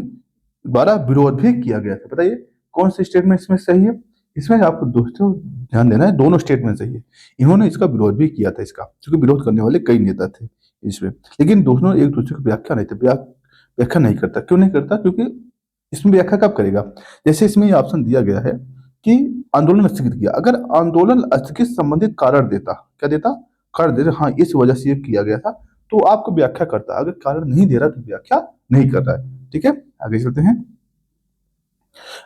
द्वारा विरोध भी किया गया था। बताइए कौन सी स्टेटमेंट इसमें सही है? इसमें आपको दोस्तों ध्यान देना है, दोनों स्टेटमेंट सही है। इन्होंने इसका विरोध भी किया था, इसका, क्योंकि विरोध करने वाले कई नेता थे इसमें, लेकिन दोनों एक दूसरे की व्याख्या नहीं थे, व्याख्या नहीं करता। क्यों नहीं करता? क्योंकि इसमें व्याख्या कब करेगा? जैसे इसमें ये ऑप्शन दिया गया है कि आंदोलन स्थगित किया, अगर आंदोलन स्थगित संबंधित कारण देता, क्या देता? कारण देता, हाँ इस वजह से ये किया गया था, तो आपको व्याख्या करता। अगर कारण नहीं दे रहा तो व्याख्या नहीं कर रहा है। ठीक है, आगे चलते हैं।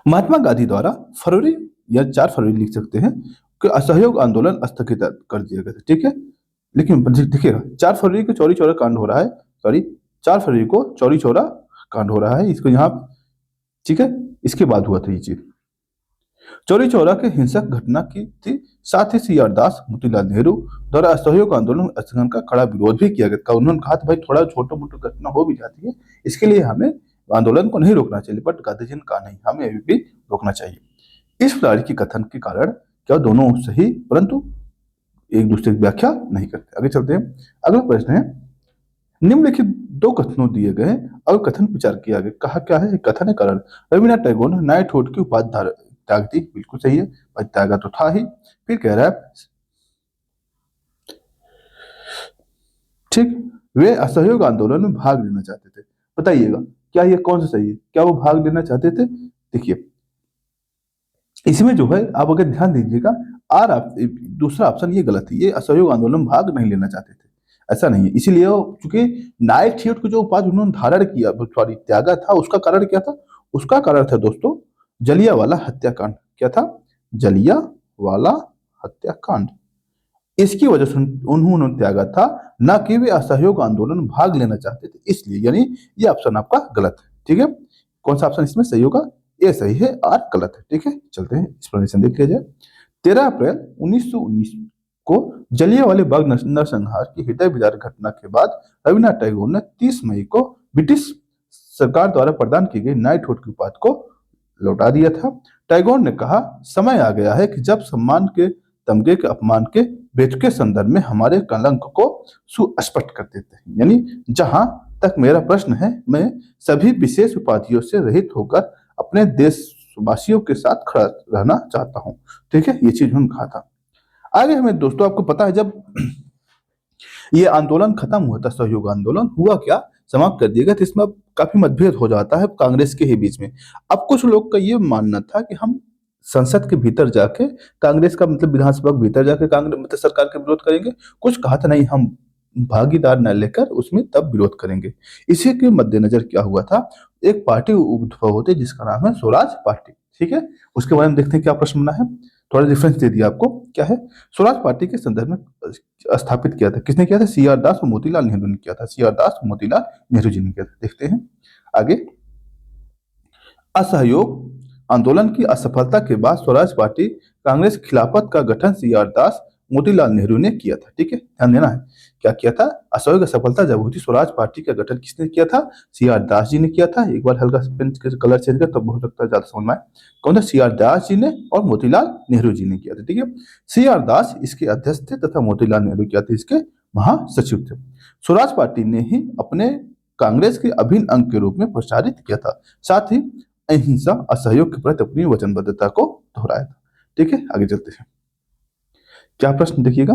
महात्मा गांधी द्वारा फरवरी या 4 फरवरी लिख सकते हैं कि असहयोग आंदोलन स्थगित कर दिया गया था। ठीक है, लेकिन देखिएगा 4 फरवरी को चौरी चौरा कांड हो रहा है, सॉरी 4 फरवरी को चौरी चौरा कांड हो रहा है, इसको यहाँ, ठीक है, इसके बाद हुआ था ये चीज। चौरी चौरा के हिंसक घटना की थी, साथ ही सीआर दास मोतीलाल नेहरू द्वारा असहयोग आंदोलन स्थगन का कड़ा विरोध भी किया गया। उन्होंने कहा था भाई थोड़ा छोटा मोटा घटना हो भी जाती है, इसके लिए हमें आंदोलन को नहीं रोकना चाहिए, बट गांधी जी ने कहा नहीं, हमें अभी भी रोकना चाहिए। इस प्रकार की कथन के कारण क्या दोनों सही, परंतु एक दूसरे की व्याख्या नहीं करते। आगे चलते हैं। अगला प्रश्न है, निम्नलिखित 2 कथनों दिए गए और कथन विचार किया गया। कहा क्या है? कथन है कारण रविन्द्रनाथ टैगोर ने नाइटहुड की उपाधि त्याग दी, बिल्कुल सही है भाई, त्यागा तो था ही। फिर कह रहा है ठीक, वे असहयोग आंदोलन में भाग लेना चाहते थे। बताइएगा क्या ये कौन सा सही है, क्या वो भाग लेना चाहते थे? देखिए इसमें जो है आप अगर ध्यान दीजिएगा, आर आप दूसरा ऑप्शन ये गलत है, ये असहयोग आंदोलन में भाग नहीं लेना चाहते थे, ऐसा नहीं है। इसीलिए चूंकि नाइट शिफ्ट को जो उपाधि उन्होंने धारण किया, सॉरी त्यागा था, उसका कारण क्या था? उसका कारण था दोस्तों जलियांवाला हत्याकांड। क्या था? जलियांवाला हत्याकांड। इसकी वजह से उन्होंने त्यागा था, ना कि वे असहयोग आंदोलन में भाग लेना चाहते थे, इसलिए यानी ये ऑप्शन आपका गलत है। ठीक है, कौन सा ऑप्शन इसमें सही होगा? ए सही है, आर गलत है। ठीक है, चलते हैं एक्सप्लेनेशन देख लिया जाए। 13 अप्रैल 1919 को जलियांवाले बाग नरसंहार की हृदय विदारक घटना के बाद रविन्द्रनाथ टैगोर ने 30 मई को ब्रिटिश सरकार द्वारा प्रदान की गई नाइटहुड की उपाधि को लौटा दिया था। टैगोर ने कहा, समय आ गया है कि जब सम्मान के तमगे के अपमान के बेतुके संदर्भ में हमारे कलंक को सुस्पष्ट कर देते हैं। यानी जहां तक मेरा प्रश्न है, मैं सभी विशेष उपाधियों से रहित होकर अपने देशवासियों के साथ खड़ा रहना चाहता हूं। ठीक है, ये चीज उन्होंने कहा था। आगे हमें दोस्तों आपको पता है जब ये आंदोलन खत्म हुआ था, सहयोग आंदोलन हुआ क्या, समाप्त कर दिया गया, तो इसमें अब काफी मतभेद हो जाता है कांग्रेस के ही बीच में। अब कुछ लोग का ये मानना था कि हम संसद के भीतर जाके कांग्रेस का मतलब विधानसभा के भीतर जाके कांग्रेस मतलब सरकार का विरोध करेंगे। कुछ कहा था नहीं, हम भागीदार न लेकर उसमें तब विरोध करेंगे। इसी के मद्देनजर क्या हुआ था, एक पार्टी उद्भव होती है जिसका नाम है स्वराज पार्टी। ठीक है, उसके बारे में देखते हैं क्या प्रश्न बना है। थोड़ा डिफरेंस दे दिया आपको। क्या है? स्वराज पार्टी के संदर्भ में स्थापित किया था, किसने किया था? सी आर दास और मोतीलाल नेहरू ने किया था। सी आर दास और मोतीलाल नेहरू जी ने किया था। देखते हैं आगे। असहयोग आंदोलन की असफलता के बाद स्वराज पार्टी कांग्रेस खिलाफत का गठन सी आर दास मोतीलाल नेहरू ने किया था। ठीक है, ध्यान देना है क्या किया था। असहयोग असफलता जब हुई थी, स्वराज पार्टी का गठन किसने किया था? सी आर दास जी ने किया था। एक बार हल्का पेन कलर चेंज कर तब हो सकता है ज्यादा समझ में आए। कौन था? सी आर दास जी ने और मोतीलाल नेहरू जी ने किया था। ठीक है, सी आर दास इसके अध्यक्ष थे तथा मोतीलाल नेहरू क्या थे? इसके महासचिव थे। स्वराज पार्टी ने ही अपने कांग्रेस के अभिन्न अंग के रूप में प्रचारित किया था, साथ ही अहिंसा असहयोग के प्रति अपनी वचनबद्धता को दोहराया था। ठीक है, आगे चलते हैं। क्या प्रश्न देखिएगा,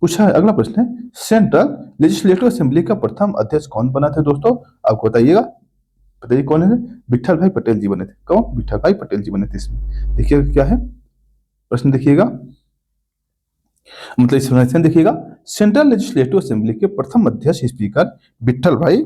पूछा है अगला प्रश्न है, सेंट्रल लेजिस्लेटिव असेंबली का प्रथम अध्यक्ष कौन बना था? दोस्तों आपको बताइएगा, बताइए कौन है? विट्ठल भाई पटेल जी बने थे। कौन? विट्ठल भाई पटेल जी बने थे। इसमें देखिएगा क्या है प्रश्न, देखिएगा मतलब एक्सप्लेनेशन देखिएगा। सेंट्रल लेजिस्लेटिव असेंबली के प्रथम अध्यक्ष स्पीकर विट्ठल भाई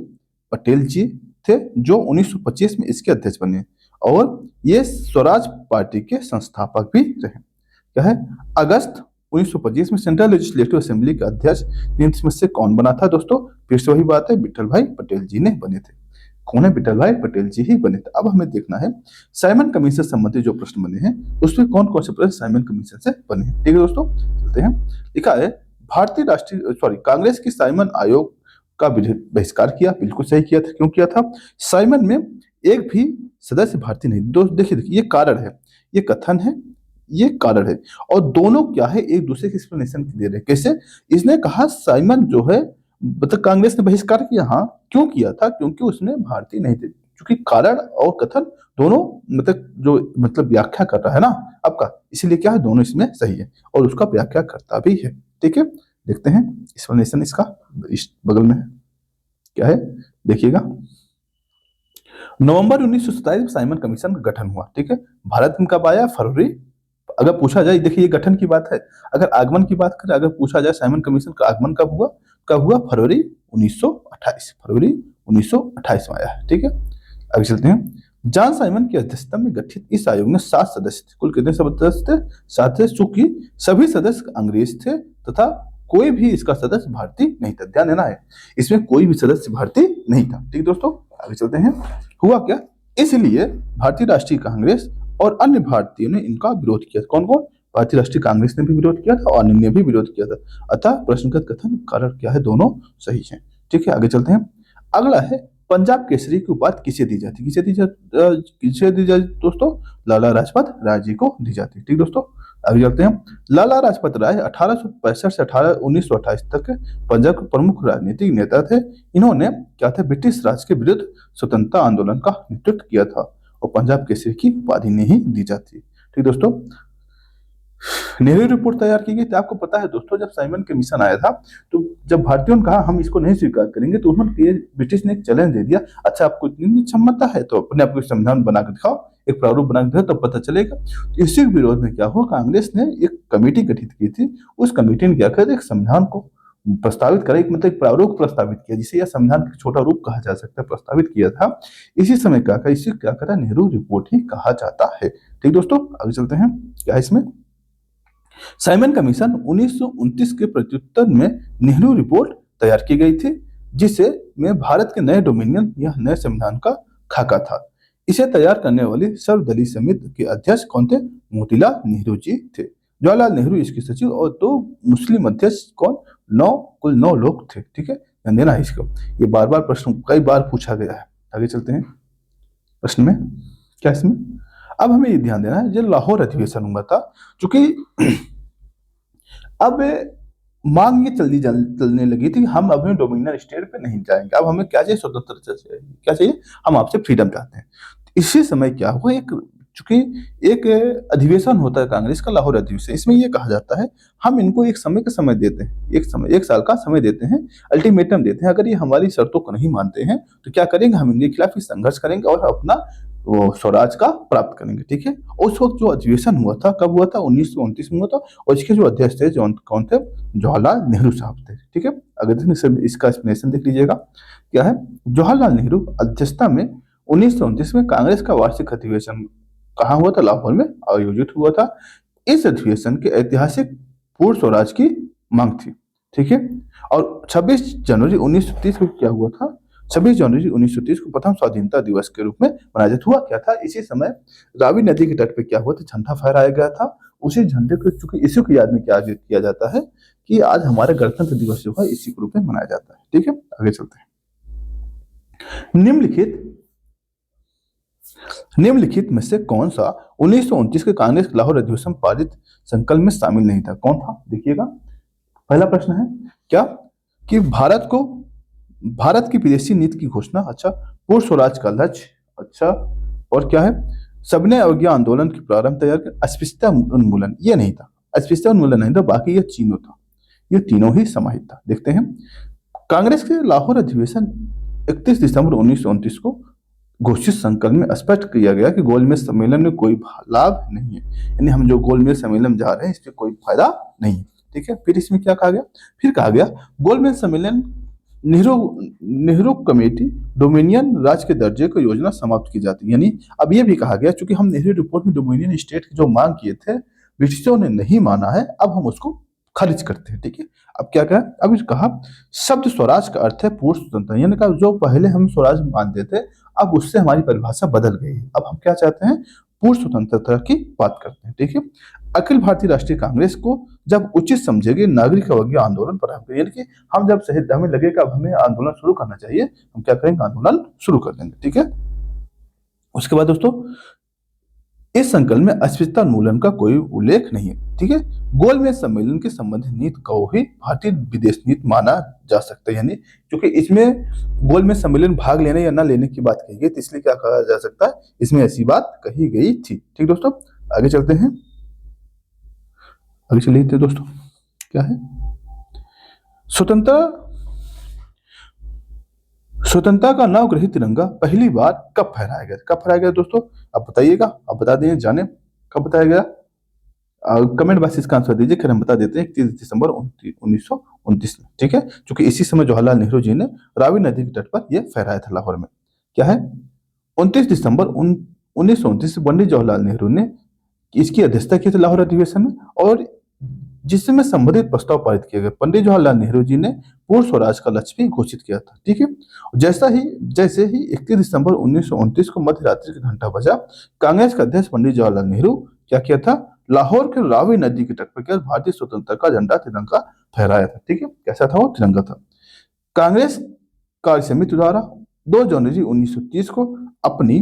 पटेल जी थे, जो 1925 में इसके अध्यक्ष बने, और ये स्वराज पार्टी के संस्थापक भी रहे। क्या है? अगस्त 1925 में सेंट्रल लेजिस्लेटिव असेंबली का अध्यक्ष निम्न में से कौन बना था? दोस्तों फिर से वही बात है, विट्ठल भाई पटेल जी ने बने थे। कौन है? विट्ठल भाई पटेल जी ही बने थे। अब हमें देखना है साइमन कमीशन से संबंधित जो प्रश्न बने हैं उसमें कौन कौन से प्रश्न साइमन कमीशन से बने हैं। ठीक है दोस्तों, चलते हैं। लिखा है भारतीय राष्ट्रीय कांग्रेस की साइमन आयोग का बहिष्कार किया। बिल्कुल सही किया था। क्यों किया था? साइमन में एक भी सदस्य भारतीय नहीं। दोस्त देखिए ये कारण है, ये कथन है, ये कारण है, और दोनों क्या है एक दूसरे की एक्सप्लेनेशन दे रहे हैं। कैसे? इसने कहा साइमन जो है मतलब कांग्रेस ने बहिष्कार किया। हाँ, क्यों किया था? क्योंकि उसने भारतीय नहीं थे। क्योंकि कारण और कथन दोनों मतलब जो मतलब व्याख्या कर रहा है ना आपका, इसीलिए क्या है दोनों इसमें सही है और उसका व्याख्या करता भी है। ठीक है, देखते हैं एक्सप्लेनेशन इसका इस बगल में है। क्या है देखिएगा। नवंबर 1927 में साइमन कमीशन का गठन हुआ। ठीक है, भारत में कब आया? फरवरी। अगर पूछा जाए, देखिए ये गठन की बात है, अगर आगमन की बात करें, अगर पूछा जाए साइमन कमीशन का आगमन कब हुआ? कब हुआ? फरवरी 1928। फरवरी 1928 में आया है। ठीक है, आगे चलते हैं। जॉन साइमन की अध्यक्षता में गठित इस आयोग में 7 सदस्य थे। कुल कितने सदस्य थे? 7 थे। चूंकि सभी सदस्य अंग्रेज थे तथा कोई भी इसका सदस्य भारतीय नहीं था। ध्यान देना है, इसमें कोई भी सदस्य भारतीय नहीं था। ठीक दोस्तों, आगे चलते हैं। हुआ क्या? इसलिए भारतीय राष्ट्रीय कांग्रेस और अन्य भारतीयों ने इनका विरोध किया। कौन कौन? भारतीय राष्ट्रीय कांग्रेस ने भी विरोध किया था और अन्य ने भी विरोध किया था। अतः प्रश्नगत कथन कारण क्या है? दोनों सही है। ठीक है, आगे चलते हैं। अगला है पंजाब केसरी की उपाधि किसे दी जाती? किसे दी जाती दोस्तों? लाला लाजपत राय जी को दी जाती है। ठीक दोस्तों, आगे चलते हैं। लाला लाजपत राय 1865 से 1928 तक पंजाब के प्रमुख राजनीतिक नेता थे। इन्होंने क्या था? ब्रिटिश राज के विरुद्ध स्वतंत्रता आंदोलन का नेतृत्व किया था और पंजाब केसरी की उपाधि नहीं दी जाती। ठीक दोस्तों, नेहरू रिपोर्ट तैयार की गई थी। आपको पता है दोस्तों, जब साइमन कमीशन आया था, तो जब भारतीयों ने कहा हम इसको नहीं स्वीकार करेंगे, तो उन्होंने ब्रिटिश ने एक चैलेंज दे दिया, अच्छा आपको इतनी क्षमता है तो अपने आप को संविधान बना के दिखाओ, एक प्रारूप बना के दिखाओ, तब पता चलेगा। तो इसी के विरोध में क्या हुआ, कांग्रेस ने एक कमेटी गठित की थी। उस कमेटी ने क्या कर एक संविधान को प्रस्तावित करा, एक मतलब एक प्रारूप प्रस्तावित किया, जिसे यह संविधान का छोटा रूप कहा जा सकता है, प्रस्तावित किया था। इसी समय क्या करा, इसे क्या करा, नेहरू रिपोर्ट ही कहा जाता है। ठीक दोस्तों, आगे चलते हैं। क्या है इसमें, साइमन कमीशन 1929 के प्रत्युत्तर में नेहरू रिपोर्ट तैयार की गई थी, जिसे में भारत के नए डोमिनियन या नए संविधान का खाका था। इसे तैयार करने वाली सर्वदलीय समिति के अध्यक्ष कौन थे, मोतीलाल नेहरू जी थे। जवाहरलाल नेहरू इसके सचिव और 2 मुस्लिम अध्यक्ष कौन, 9, कुल 9 लोग थे। ठीक है, ध्यान देना है इसको, ये बार बार प्रश्न कई बार पूछा गया है। आगे चलते हैं प्रश्न में, क्या इसमें, अब हमें ये ध्यान देना है, जो लाहौर अधिवेशन हुआ था, चूंकि अब मांग ये चलने लगी थी, हम अभी डोमिनियन स्टेट पे नहीं जाएंगे, अब हमें क्या चाहिए, स्वतंत्रता चाहिए, क्या चाहिए, हम आपसे फ्रीडम चाहते हैं। इसी समय क्या हुआ, एक चूंकि एक अधिवेशन होता है कांग्रेस का, लाहौर अधिवेशन, इसमें यह कहा जाता है हम इनको एक समय का समय देते हैं, एक साल का समय देते हैं, अल्टीमेटम देते हैं, अगर ये हमारी शर्तों को नहीं मानते हैं तो क्या करेंगे, हम इनके खिलाफ ही संघर्ष करेंगे और अपना वो स्वराज का प्राप्त करेंगे। ठीक है, उस वक्त जो अधिवेशन हुआ था, कब हुआ था, 1929 में हुआ था, और इसके जो अध्यक्ष थे, जो कौन थे, जवाहरलाल नेहरू साहब थे। ठीक है, अगर इसका एक्सप्लेनेशन देख लीजिएगा, क्या है, जवाहरलाल नेहरू अध्यक्षता में 1929 में कांग्रेस का वार्षिक अधिवेशन कहाँ हुआ था, लाहौर में आयोजित हुआ था। इस अधिवेशन के ऐतिहासिक पूर्ण स्वराज की मांग थी। ठीक है, और 26 जनवरी 1930 को क्या हुआ था, 26 जनवरी 1930 को प्रथम स्वाधीनता दिवस के रूप में मनाया जाता। हुआ क्या था, इसी समय रावी नदी के तट पे क्या हुआ था, झंडा फहराया गया था। उसी झंडे को, चूंकि इसी की याद में क्या किया जाता है कि आज हमारा गणतंत्र दिवस जो है इसी के रूप में मनाया जाता है। ठीक है, आगे चलते हैं। निम्नलिखित में से कौन सा 1929 के कांग्रेस लाहौर अधिवेशन पारित संकल्प में शामिल नहीं था, कौन था, देखिएगा। पहला प्रश्न है क्या, कि भारत की विदेशी नीति की घोषणा, अच्छा, पूर्ण स्वराज का लक्ष्य, अच्छा, और क्या है, सबने अवज्ञा आंदोलन की प्रारंभ तैयार कर, अस्पृश्यता उन्मूलन, ये नहीं था, अस्पृश्यता उन्मूलन नहीं था, बाकी ये तीनों था, ये तीनों ही समाहित था। देखते हैं, कांग्रेस के लाहौर अधिवेशन 31 दिसंबर 1929 को घोषित संकल्प में स्पष्ट किया गया कि गोलमेज सम्मेलन में कोई लाभ नहीं है, यानी हम जो गोलमेज सम्मेलन जा रहे हैं इससे कोई फायदा नहीं है। ठीक है, फिर इसमें क्या कहा गया, फिर कहा गया गोलमेज सम्मेलन नेहरू नेहरू कमेटी डोमिनियन राज्य के दर्जे को योजना समाप्त की जाती है, यानी अब यह भी कहा गया, चूंकि हम नेहरू रिपोर्ट में डोमिनियन स्टेट की जो मांग किए थे ब्रिटिशों ने नहीं माना है, अब हम उसको खारिज करते हैं। ठीक है, अब क्या कहा, अब कहा शब्द स्वराज का अर्थ है पूर्ण स्वतंत्रता, यानी कहा जो पहले हम स्वराज मानते थे अब उससे हमारी परिभाषा बदल गई है, अब हम क्या चाहते हैं, पूर्ण स्वतंत्रता की बात करते हैं। ठीक है, अखिल भारतीय राष्ट्रीय कांग्रेस को जब उचित समझेगी नागरिक अवज्ञा आंदोलन प्रारंभ करें, यानी कि हम जब सही हमें लगेगा अब हमें आंदोलन शुरू करना चाहिए, हम क्या करेंगे, आंदोलन शुरू कर देंगे। ठीक है, उसके बाद दोस्तों इस संकल्प में अस्पृश्यता उन्मूलन का कोई उल्लेख नहीं है। ठीक है, गोलमेज सम्मेलन के संबंधित नीति को ही भारतीय विदेश नीति माना जा सकता है, यानी क्योंकि इसमें गोलमेज सम्मेलन भाग लेने या न लेने की बात कही गई, तो इसलिए क्या कहा जा सकता है, इसमें ऐसी बात कही गई थी। ठीक दोस्तों, आगे चलते हैं, आगे चलिए थे दोस्तों, क्या है, स्वतंत्रता का नवग्रहित तिरंगा पहली बार कब फहराया गया, कब फहराया गया दोस्तों, आप बताइएगा, आप बता दें, जाने कब बताया गया, कमेंट बॉक्स इसका आंसर दीजिए, फिर हम बता देते हैं 31 दिसंबर 1929 में। ठीक है, क्योंकि इसी समय जवाहरलाल नेहरू जी ने रावी नदी के तट पर यह फहराया था लाहौर में। क्या है, 29 दिसंबर 1929 पंडित जवाहरलाल नेहरू ने इसकी अध्यक्षता की थी लाहौर अधिवेशन में, और जिसमें संबंधित प्रस्ताव पारित किया गया। पंडित जवाहरलाल नेहरू जी ने पूर्ण स्वराज का लक्ष्य भी घोषित किया था। ठीक है, जैसे ही 31 दिसंबर 1929 को मध्य रात्रि का घंटा बजा, कांग्रेस के अध्यक्ष पंडित जवाहरलाल नेहरू क्या किया था, लाहौर के रावी नदी के तट पर क्या भारतीय स्वतंत्रता का झंडा तिरंगा फहराया था। ठीक है, कैसा था वो, तिरंगा था। कांग्रेस कार्य समिति द्वारा 2 जनवरी 1930 को अपनी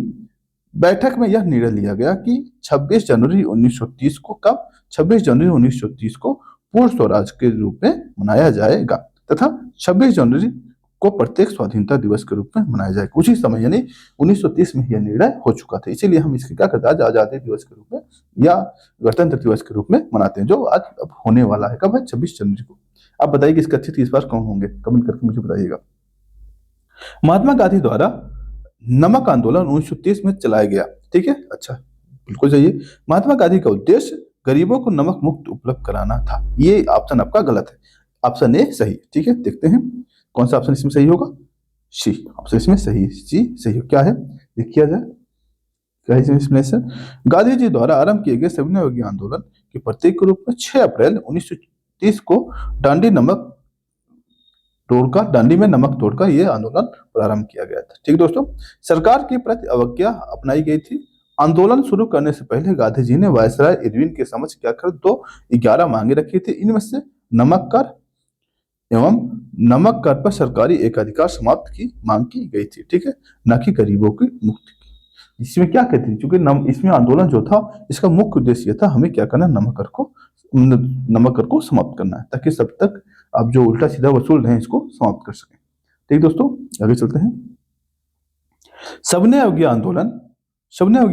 बैठक में यह निर्णय लिया गया कि 26 जनवरी 1930 को, कब, 26 जनवरी 1930 को पूर्ण स्वराज के रूप में मनाया जाएगा, तथा 26 जनवरी को प्रत्येक स्वाधीनता दिवस के रूप में मनाया जाएगा। उसी समय यानी 1930 में यह निर्णय हो चुका था, इसीलिए हम इसके क्या करते हैं, आज आजादी दिवस के रूप में या गणतंत्र दिवस के रूप में मनाते हैं, जो आज अब होने वाला है। कब है? 26 जनवरी को। आप बताइए कि इसके अतिथि इस बार कौन होंगे, कमेंट करके मुझे बताइएगा। महात्मा गांधी द्वारा नमक आंदोलन 1930 में चलाया गया, ठीक है, अच्छा, बिल्कुल सही है। महात्मा गांधी का उद्देश्य गरीबों को नमक मुक्त उपलब्ध कराना था। ये ऑप्शन आपका गलत है, ऑप्शन ए सही, ठीक है। देखते हैं कौन सा ऑप्शन इसमें सही होगा। सी ऑप्शन इसमें सही है, सी सही हो। क्या है, देखिए जाए क्या है इसमें से। गांधी जी द्वारा आरंभ किए गए सविनय अवज्ञा आंदोलन के प्रतीक के रूप में 6 अप्रैल 1930 को दांडी में नमक तोड़कर यह आंदोलन प्रारंभ किया गया था, ठीक दोस्तों। सरकार के प्रति अवज्ञा अपनाई गई थी। आंदोलन शुरू करने से पहले गांधी जी ने वायसराय इरविन के समक्ष क्या कर 11 मांगे रखी थी। इनमें से नमक कर एवं नमक कर पर सरकारी एकाधिकार समाप्त की मांग की गई थी, ठीक है, न कि गरीबों की मुक्ति की। इसमें क्या कहती थी, क्योंकि इसमें आंदोलन जो था इसका मुख्य उद्देश्य था हमें क्या करना, नमक कर को समाप्त करना है, ताकि सब तक आप जो उल्टा सीधा वसूल रहे हैं इसको समाप्त कर सकें। ठीक दोस्तों, आगे चलते हैं। सविनय अवज्ञा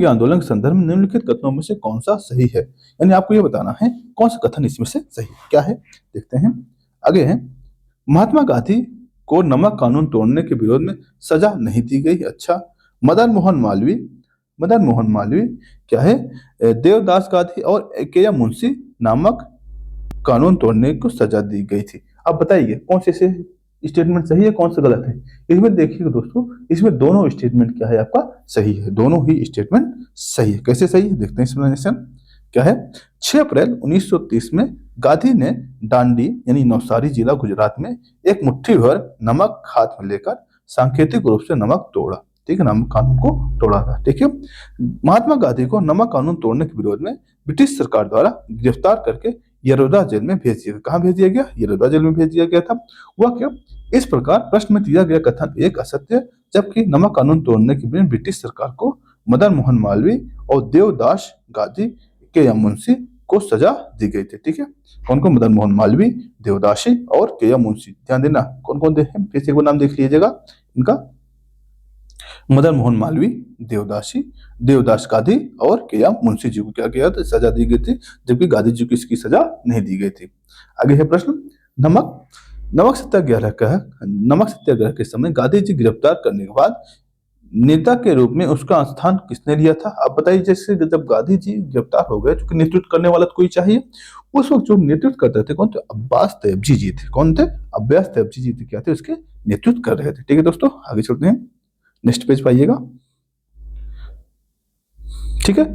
आंदोलन के संदर्भ में निम्नलिखित कथनों में से कौन सा सही है, यानी आपको यह बताना है कौन सा कथन इसमें से सही है। क्या है, देखते हैं। आगे है, महात्मा गांधी को नमक कानून तोड़ने के विरोध में सजा नहीं दी गई। अच्छा, मदन मोहन मालवीय क्या है, देवदास गांधी और के एम मुंशी नामक कानून तोड़ने को सजा दी गई थी। अब बताइए कौन से स्टेटमेंट सही है, कौन सा गलत है। इसमें देखिए दोस्तों, इसमें दोनों स्टेटमेंट क्या है आपका सही है, दोनों ही स्टेटमेंट सही है। कैसे सही है, देखते हैं एक्सप्लेनेशन। क्या है, 6 अप्रैल 1930 में गांधी ने दांडी यानी नवसारी जिला गुजरात में एक मुट्ठी भर नमक हाथ में लेकर सांकेतिक रूप से नमक तोड़ा, ठीक है, नमक कानून को तोड़ा था, ठीक है। महात्मा गांधी को नमक कानून तोड़ने के विरोध में ब्रिटिश सरकार द्वारा गिरफ्तार करके यरोदा जेल में भेज दिया गया। कहाँ भेज दिया गया, यरोदा जेल में भेज दिया गया था। हुआ क्या, इस प्रकार प्रश्न में दिया गया कथन एक असत्य, जबकि नमक कानून तोड़ने के बिना ब्रिटिश सरकार को मदन मोहन मालवीय और देवदास गांधी के एम मुंशी को सजा दी गई थी, ठीक है। कौन कौन, मदन मोहन मालवीय, देवदासी और के एम मुंशी। ध्यान देना कौन कौन थे, फिर से एक बार नाम देख लीजिएगा इनका, मदन मोहन मालवीय, देवदास गांधी और के एम मुंशी जी को क्या किया था, सजा दी गई थी, जबकि गांधी जी को इसकी सजा नहीं दी गई थी। आगे है प्रश्न, नमक सत्याग्रह के समय गांधी जी गिरफ्तार करने के बाद नेता के रूप में उसका स्थान किसने लिया था। आप बताइए, जैसे जब गांधी जी गिरफ्तार हो गए, क्योंकि नेतृत्व करने वाला तो कोई चाहिए, उस वक्त जो नेतृत्व करते थे कौन थे, अब्बास तैयबजी जी थे। कौन थे, अब्बास तैयबजी जी थे, क्या थे, उसके नेतृत्व कर रहे थे, ठीक है दोस्तों। आगे चलते हैं, नेक्स्ट पेज पाइएगा, ठीक है।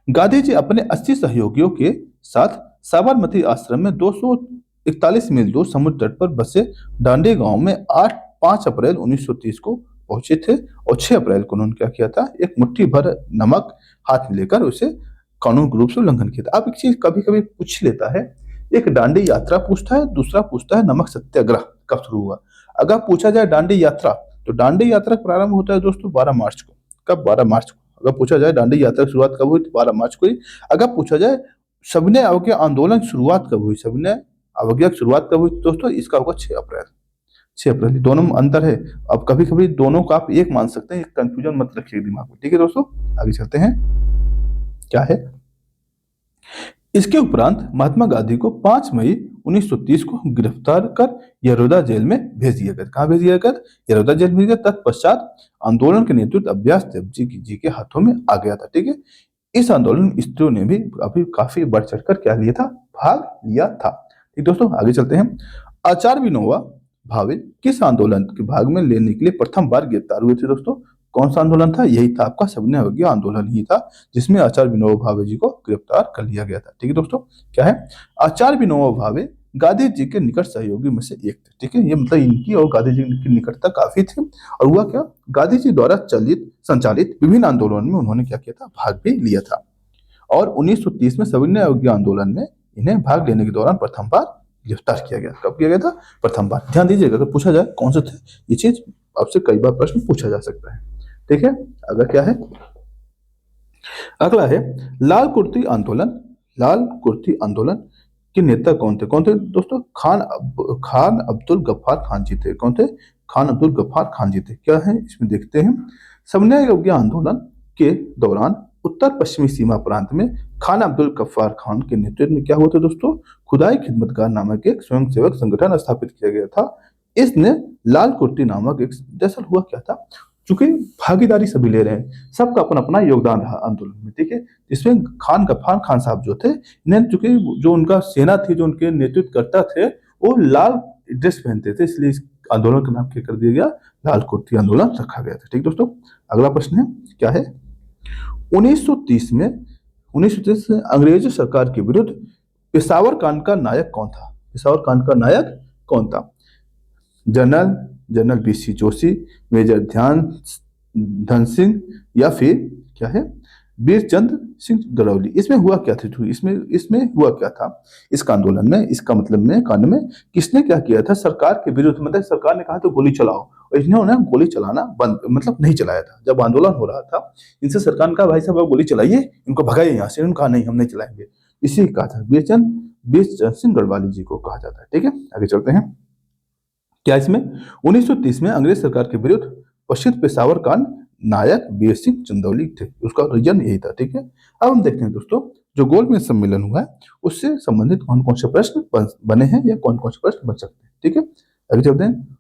गांधी जी अपने 80 सहयोगियों के साथ साबरमती आश्रम में 241 मील दूर समुद्र तट पर बसे डांडी गांव में 5 अप्रैल 1930 को पहुंचे थे, और 6 अप्रैल को उन्होंने क्या किया था, एक मुट्ठी भर नमक हाथ में लेकर उसे कानून रूप से उल्लंघन किया था। अब एक चीज कभी कभी पूछ लेता है, एक दांडी यात्रा पूछता है, दूसरा पूछता है नमक सत्याग्रह कब शुरू हुआ। अगर पूछा जाए दांडी यात्रा, तो दांडी यात्रा प्रारंभ होता है दोस्तों 12 मार्च को। कब, 12 मार्च को। अगर पूछा जाए दांडी यात्रा की शुरुआत कब हुई, तो 12 मार्च को ही। अगर पूछा जाए सविनय अवज्ञा आंदोलन की शुरुआत कब हुई, सविनय अवज्ञा की शुरुआत कब हुई दोस्तों, इसका होगा 6 अप्रैल। 6 अप्रैल, दोनों में अंतर है। अब कभी कभी दोनों का आप एक मान सकते हैं, कंफ्यूजन मत रखिए दिमाग में, ठीक है दोस्तों। आगे चलते हैं, क्या है, इसके उपरांत महात्मा गांधी को 5 मई 1930 को गिरफ्तार कर यरोदा जेल में भेज दिया गया। कहाँ भेज दिया गया, यरोदा जेल में। तत्पश्चात आंदोलन के नेतृत्व अब्बास तैयबजी जी के हाथों में आ गया था, ठीक है। इस आंदोलन में स्त्रियों ने भी अभी काफी बढ़ चढ़कर क्या लिया था, भाग लिया था, ठीक दोस्तों। आगे चलते हैं, आचार्य विनोबा भावे किस आंदोलन के भाग में लेने के लिए प्रथम बार गिरफ्तार हुए थे दोस्तों। कौन सा आंदोलन था, यही था आपका सविनय अवज्ञा आंदोलन ही था, जिसमें आचार्य विनोबा भावे जी को गिरफ्तार कर लिया गया था, ठीक है दोस्तों। क्या है, आचार्य विनोबा भावे गांधी जी के निकट सहयोगी में से एक थे, ठीक है। ये मतलब इनकी और गांधी जी की निकटता काफी थी। और हुआ क्या, गांधी जी द्वारा संचालित विभिन्न आंदोलनों में उन्होंने क्या किया था, भाग भी लिया था। और 1930 में सविनय अवज्ञा आंदोलन में इन्हें भाग लेने के दौरान प्रथम बार गिरफ्तार किया गया। कब किया गया था, प्रथम बार। ध्यान दीजिएगा, अगर पूछा जाए कौन से थे, ये चीज आपसे कई बार प्रश्न पूछा जा सकता है, ठीक है। अगर क्या है, अगला है लाल कुर्ती आंदोलन के नेता कौन थे दोस्तों? खान अब्दुल गफ्फार खान जी थे। कौन थे? खान अब्दुल गफ्फार खान जी थे। क्या है इसमें देखते हैं। समन्वय अवज्ञा आंदोलन के दौरान उत्तर पश्चिमी सीमा प्रांत में खान अब्दुल गफ्फार खान के नेतृत्व में क्या हुआ था दोस्तों? खुदाई खिदमतगार नामक एक स्वयंसेवक संगठन स्थापित किया गया था। इसने लाल कुर्ती नामक एक, दरअसल हुआ क्या था, चूंकि भागीदारी सभी ले रहे हैं, सबका अपना अपना योगदान रहा आंदोलन में, ठीक है। इसमें खान गफ्फार खान साहब जो थे, इन्हें चूंकि जो उनका सेना थी, जो उनके नेतृत्व करता थे, वो लाल ड्रेस पहनते थे, इसलिए इस आंदोलन का नाम क्या कर दिया गया? लाल कुर्ती आंदोलन रखा गया था। ठीक दोस्तों, अगला प्रश्न है, क्या है? 1930 में 1930 में अंग्रेजी सरकार के विरुद्ध पेशावर कांड का नायक कौन था? पेशावर कांड का नायक कौन था? General general BC Joshi, major ध्यान धन सिंह, या फिर क्या है, वीरचंद सिंह दरौली। इसमें हुआ क्या था? इसमें हुआ क्या था इस आंदोलन में? इसका मतलब में कांड में किसने क्या किया था? सरकार के विरुद्ध, मतलब सरकार ने कहा तो गोली चलाओ, और इन्होंने गोली चलाना बंद, मतलब नहीं चलाया था। जब आंदोलन हो रहा था, इनसे सरकार ने कहा भाई साहब आप गोली चलाइए, इनको भगाइए यहाँ से। उन्होंने कहा नहीं, हम नहीं चलाएंगे। इसी कहा था वीरचंद सिंह गढ़वाली जी को कहा जाता है। ठीक है, आगे चलते हैं। क्या इसमें 1930 में अंग्रेज सरकार के विरुद्ध प्रसिद्ध पेशावर कांड नायक वीर सिंह चंदौली थे, उसका रीजन यही था। ठीक है, अब हम देखते हैं दोस्तों, जो गोलमेज सम्मेलन हुआ है उससे संबंधित कौन कौन से प्रश्न बने हैं या कौन कौन से प्रश्न बन सकते हैं। ठीक है, आगे चलते हैं।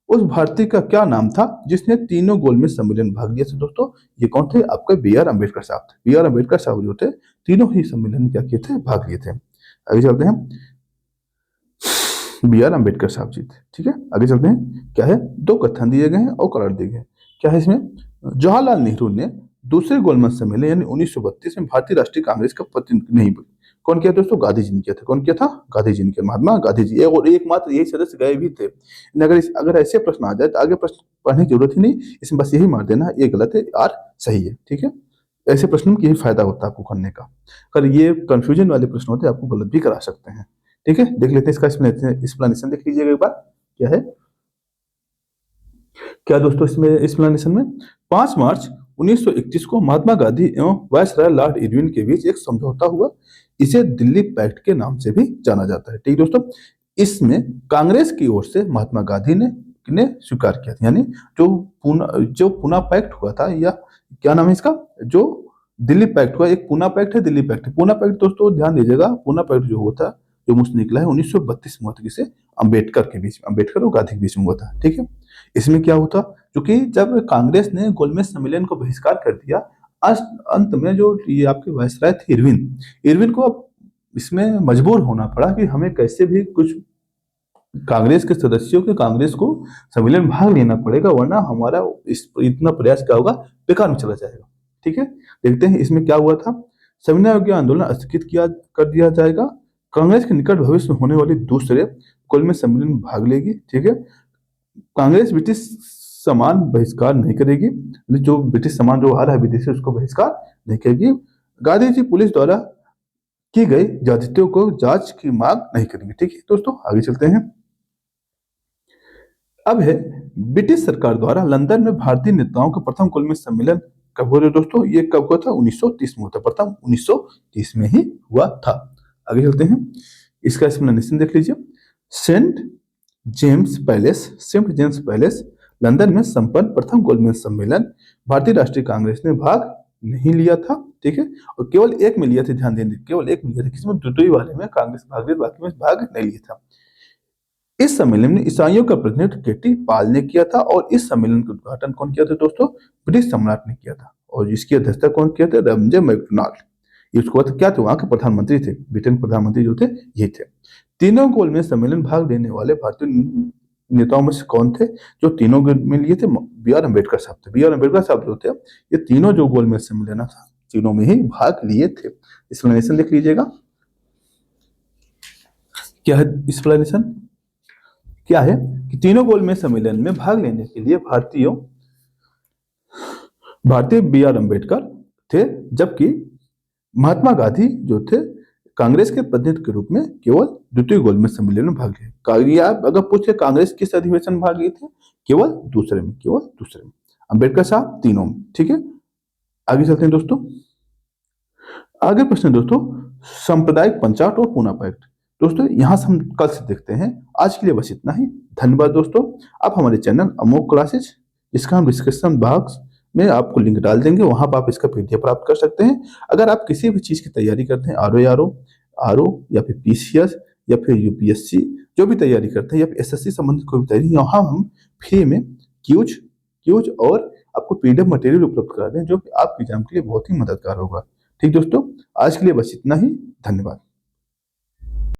उस भारतीय का क्या नाम था जिसने तीनों गोलमेज सम्मेलन भाग लिया था? दोस्तों ये कौन थे? आपके बी आर अम्बेडकर साहब थे। बी आर अम्बेडकर साहब जो थे, तीनों ही सम्मेलन में क्या किए थे? भाग लिए थे। आगे चलते हैं, बी आर अम्बेडकर साहब जी थे। ठीक है, आगे चलते हैं। क्या है? 2 कथन दिए गए हैं और करार दिए गए हैं। क्या है इसमें? जवाहरलाल नेहरू ने दूसरे गोलमेज सम्मेलन यानी 1932 में भारतीय राष्ट्रीय कांग्रेस का प्रतिनिधित्व नहीं, कौन किया दोस्तों? गांधी जी ने किया था। कौन किया था? गांधी जी ने किया, महात्मा गांधी जी। और एकमात्र यही सदस्य गए भी थे। अगर ऐसे प्रश्न आ जाए तो आगे प्रश्न पढ़ने की जरूरत ही नहीं, इसमें बस यही मार देना, ये गलत है, आर सही है। ठीक है, ऐसे प्रश्न में यही फायदा होता है आपको करने का। अगर ये कंफ्यूजन वाले प्रश्न होते हैं, आपको गलत भी करा सकते हैं। ठीक है, देख लेते हैं इसका एक्सप्लेनेशन देख लीजिएगा एक बार। क्या है, क्या दोस्तों इसमें एक्सप्लेनेशन में 5 मार्च 1931 को महात्मा गांधी एवं वायसराय लॉर्ड इरविन के बीच एक समझौता हुआ। इसे दिल्ली पैक्ट के नाम से भी जाना जाता है। ठीक दोस्तों, इसमें कांग्रेस की ओर से महात्मा गांधी ने स्वीकार किया था, यानी जो पूना पैक्ट हुआ था, या क्या नाम है इसका, जो दिल्ली पैक्ट हुआ, एक पूना पैक्ट है, दिल्ली पैक्ट है। पूना पैक्ट दोस्तों ध्यान दीजिएगा, पूना पैक्ट जो हुआ था, जो मुझसे निकला है 1932 में हुआ था। किसे? अम्बेडकर के बीच में, अम्बेडकर और गांधी के बीच में हुआ था। ठीक है, इसमें क्या होता, क्योंकि जब कांग्रेस ने गोलमेज सम्मेलन को बहिष्कार कर दिया, अंत में जो ये आपके वायसराय थे इरविन को अब इसमें मजबूर होना पड़ा कि हमें कैसे भी कुछ कांग्रेस के सदस्यों के कांग्रेस को सम्मेलन में भाग लेना पड़ेगा, वरना हमारा इतना प्रयास क्या होगा, बेकार में चला जाएगा। ठीक है, देखते हैं इसमें क्या हुआ था। सविनय अवज्ञा आंदोलन स्थगित कर दिया जाएगा। कांग्रेस के निकट भविष्य में होने वाली दूसरे गोलमेज सम्मेलन में भाग लेगी। ठीक है, कांग्रेस ब्रिटिश सामान बहिष्कार नहीं करेगी, जो ब्रिटिश सामान जो आ रहा है विदेशी, उसको बहिष्कार नहीं करेगी। गांधी जी पुलिस द्वारा की गई ज्यादतियों को जांच की मांग नहीं करेंगे। ठीक है दोस्तों, आगे चलते हैं। अब है ब्रिटिश सरकार द्वारा लंदन में भारतीय नेताओं का प्रथम गोलमेज सम्मेलन कब हुआ दोस्तों? ये कब हुआ था? 1930 में हुआ था, प्रथम 1930 में ही हुआ था। आगे चलते हैं, इसका एक्सप्लेनेशन देख लीजिए। सेंट जेम्स पैलेस लंदन में संपन्न प्रथम गोलमेज सम्मेलन भारतीय राष्ट्रीय कांग्रेस ने भाग नहीं लिया था। ठीक है, और केवल एक में लिया था, ध्यान देंगे, केवल एक में लिया था, किसमें? द्वितीय वाले में कांग्रेस भाग लिया, बाकी में भाग नहीं लिया था। इस सम्मेलन में ईसाइयों का प्रतिनिधित्व केटी पाल ने किया था, और इस सम्मेलन का उद्घाटन कौन किया था दोस्तों? ब्रिटिश सम्राट ने किया था, और जिसकी अध्यक्षता कौन किया था? रमजे मैकडॉनल्ड। ये उसको क्या थे? वहां के प्रधानमंत्री थे, ब्रिटेन प्रधानमंत्री जो थे ये थे। तीनों गोलमेज सम्मेलन भाग लेने वाले भारतीय नेताओं में से कौन थे जो तीनों में लिए थे? बी आर अम्बेडकर साहब थे। बी आर अम्बेडकर साहब जो थे, ये तीनों जो गोलमेज सम्मेलन था, तीनों में ही भाग लिए थे। एक्सप्लेनेशन देख लीजिएगा। क्या है एक्सप्लेनेशन? क्या है कि तीनों गोलमेज सम्मेलन में भाग लेने के लिए भारतीय बी आर अम्बेडकर थे, जबकि महात्मा गांधी जो थे कांग्रेस के प्रतिनिधि के रूप में केवल द्वितीय गोलमेज सम्मेलन में भाग लिए। अगर पूछे कांग्रेस किस अधिवेशन में भाग लिए थे? केवल दूसरे में। अम्बेडकर साहब तीनों में। ठीक है, आगे चलते हैं दोस्तों। आगे प्रश्न दोस्तों, सांप्रदायिक पंचाट और पूना पैक्ट। दोस्तों यहाँ से हम कल से देखते हैं। आज के लिए बस इतना ही। धन्यवाद दोस्तों। आप हमारे चैनल अमोक क्लासेज, इसका हम डिस्क्रिप्शन बॉक्स में आपको लिंक डाल देंगे, वहां पर आप इसका पीडीएफ प्राप्त कर सकते हैं। अगर आप किसी भी चीज की तैयारी करते हैं, आर ओ या फिर पीसीएस या फिर यूपीएससी, जो भी तैयारी करते हैं या फिर एसएससी संबंधित कोई भी तैयारी, यहाँ हम फ्री में क्यूज क्यूज और आपको पीडीएफ मटेरियल उपलब्ध करा दें, जो कि आपके एग्जाम के लिए बहुत ही मददगार होगा। ठीक दोस्तों, आज के लिए बस इतना ही। धन्यवाद।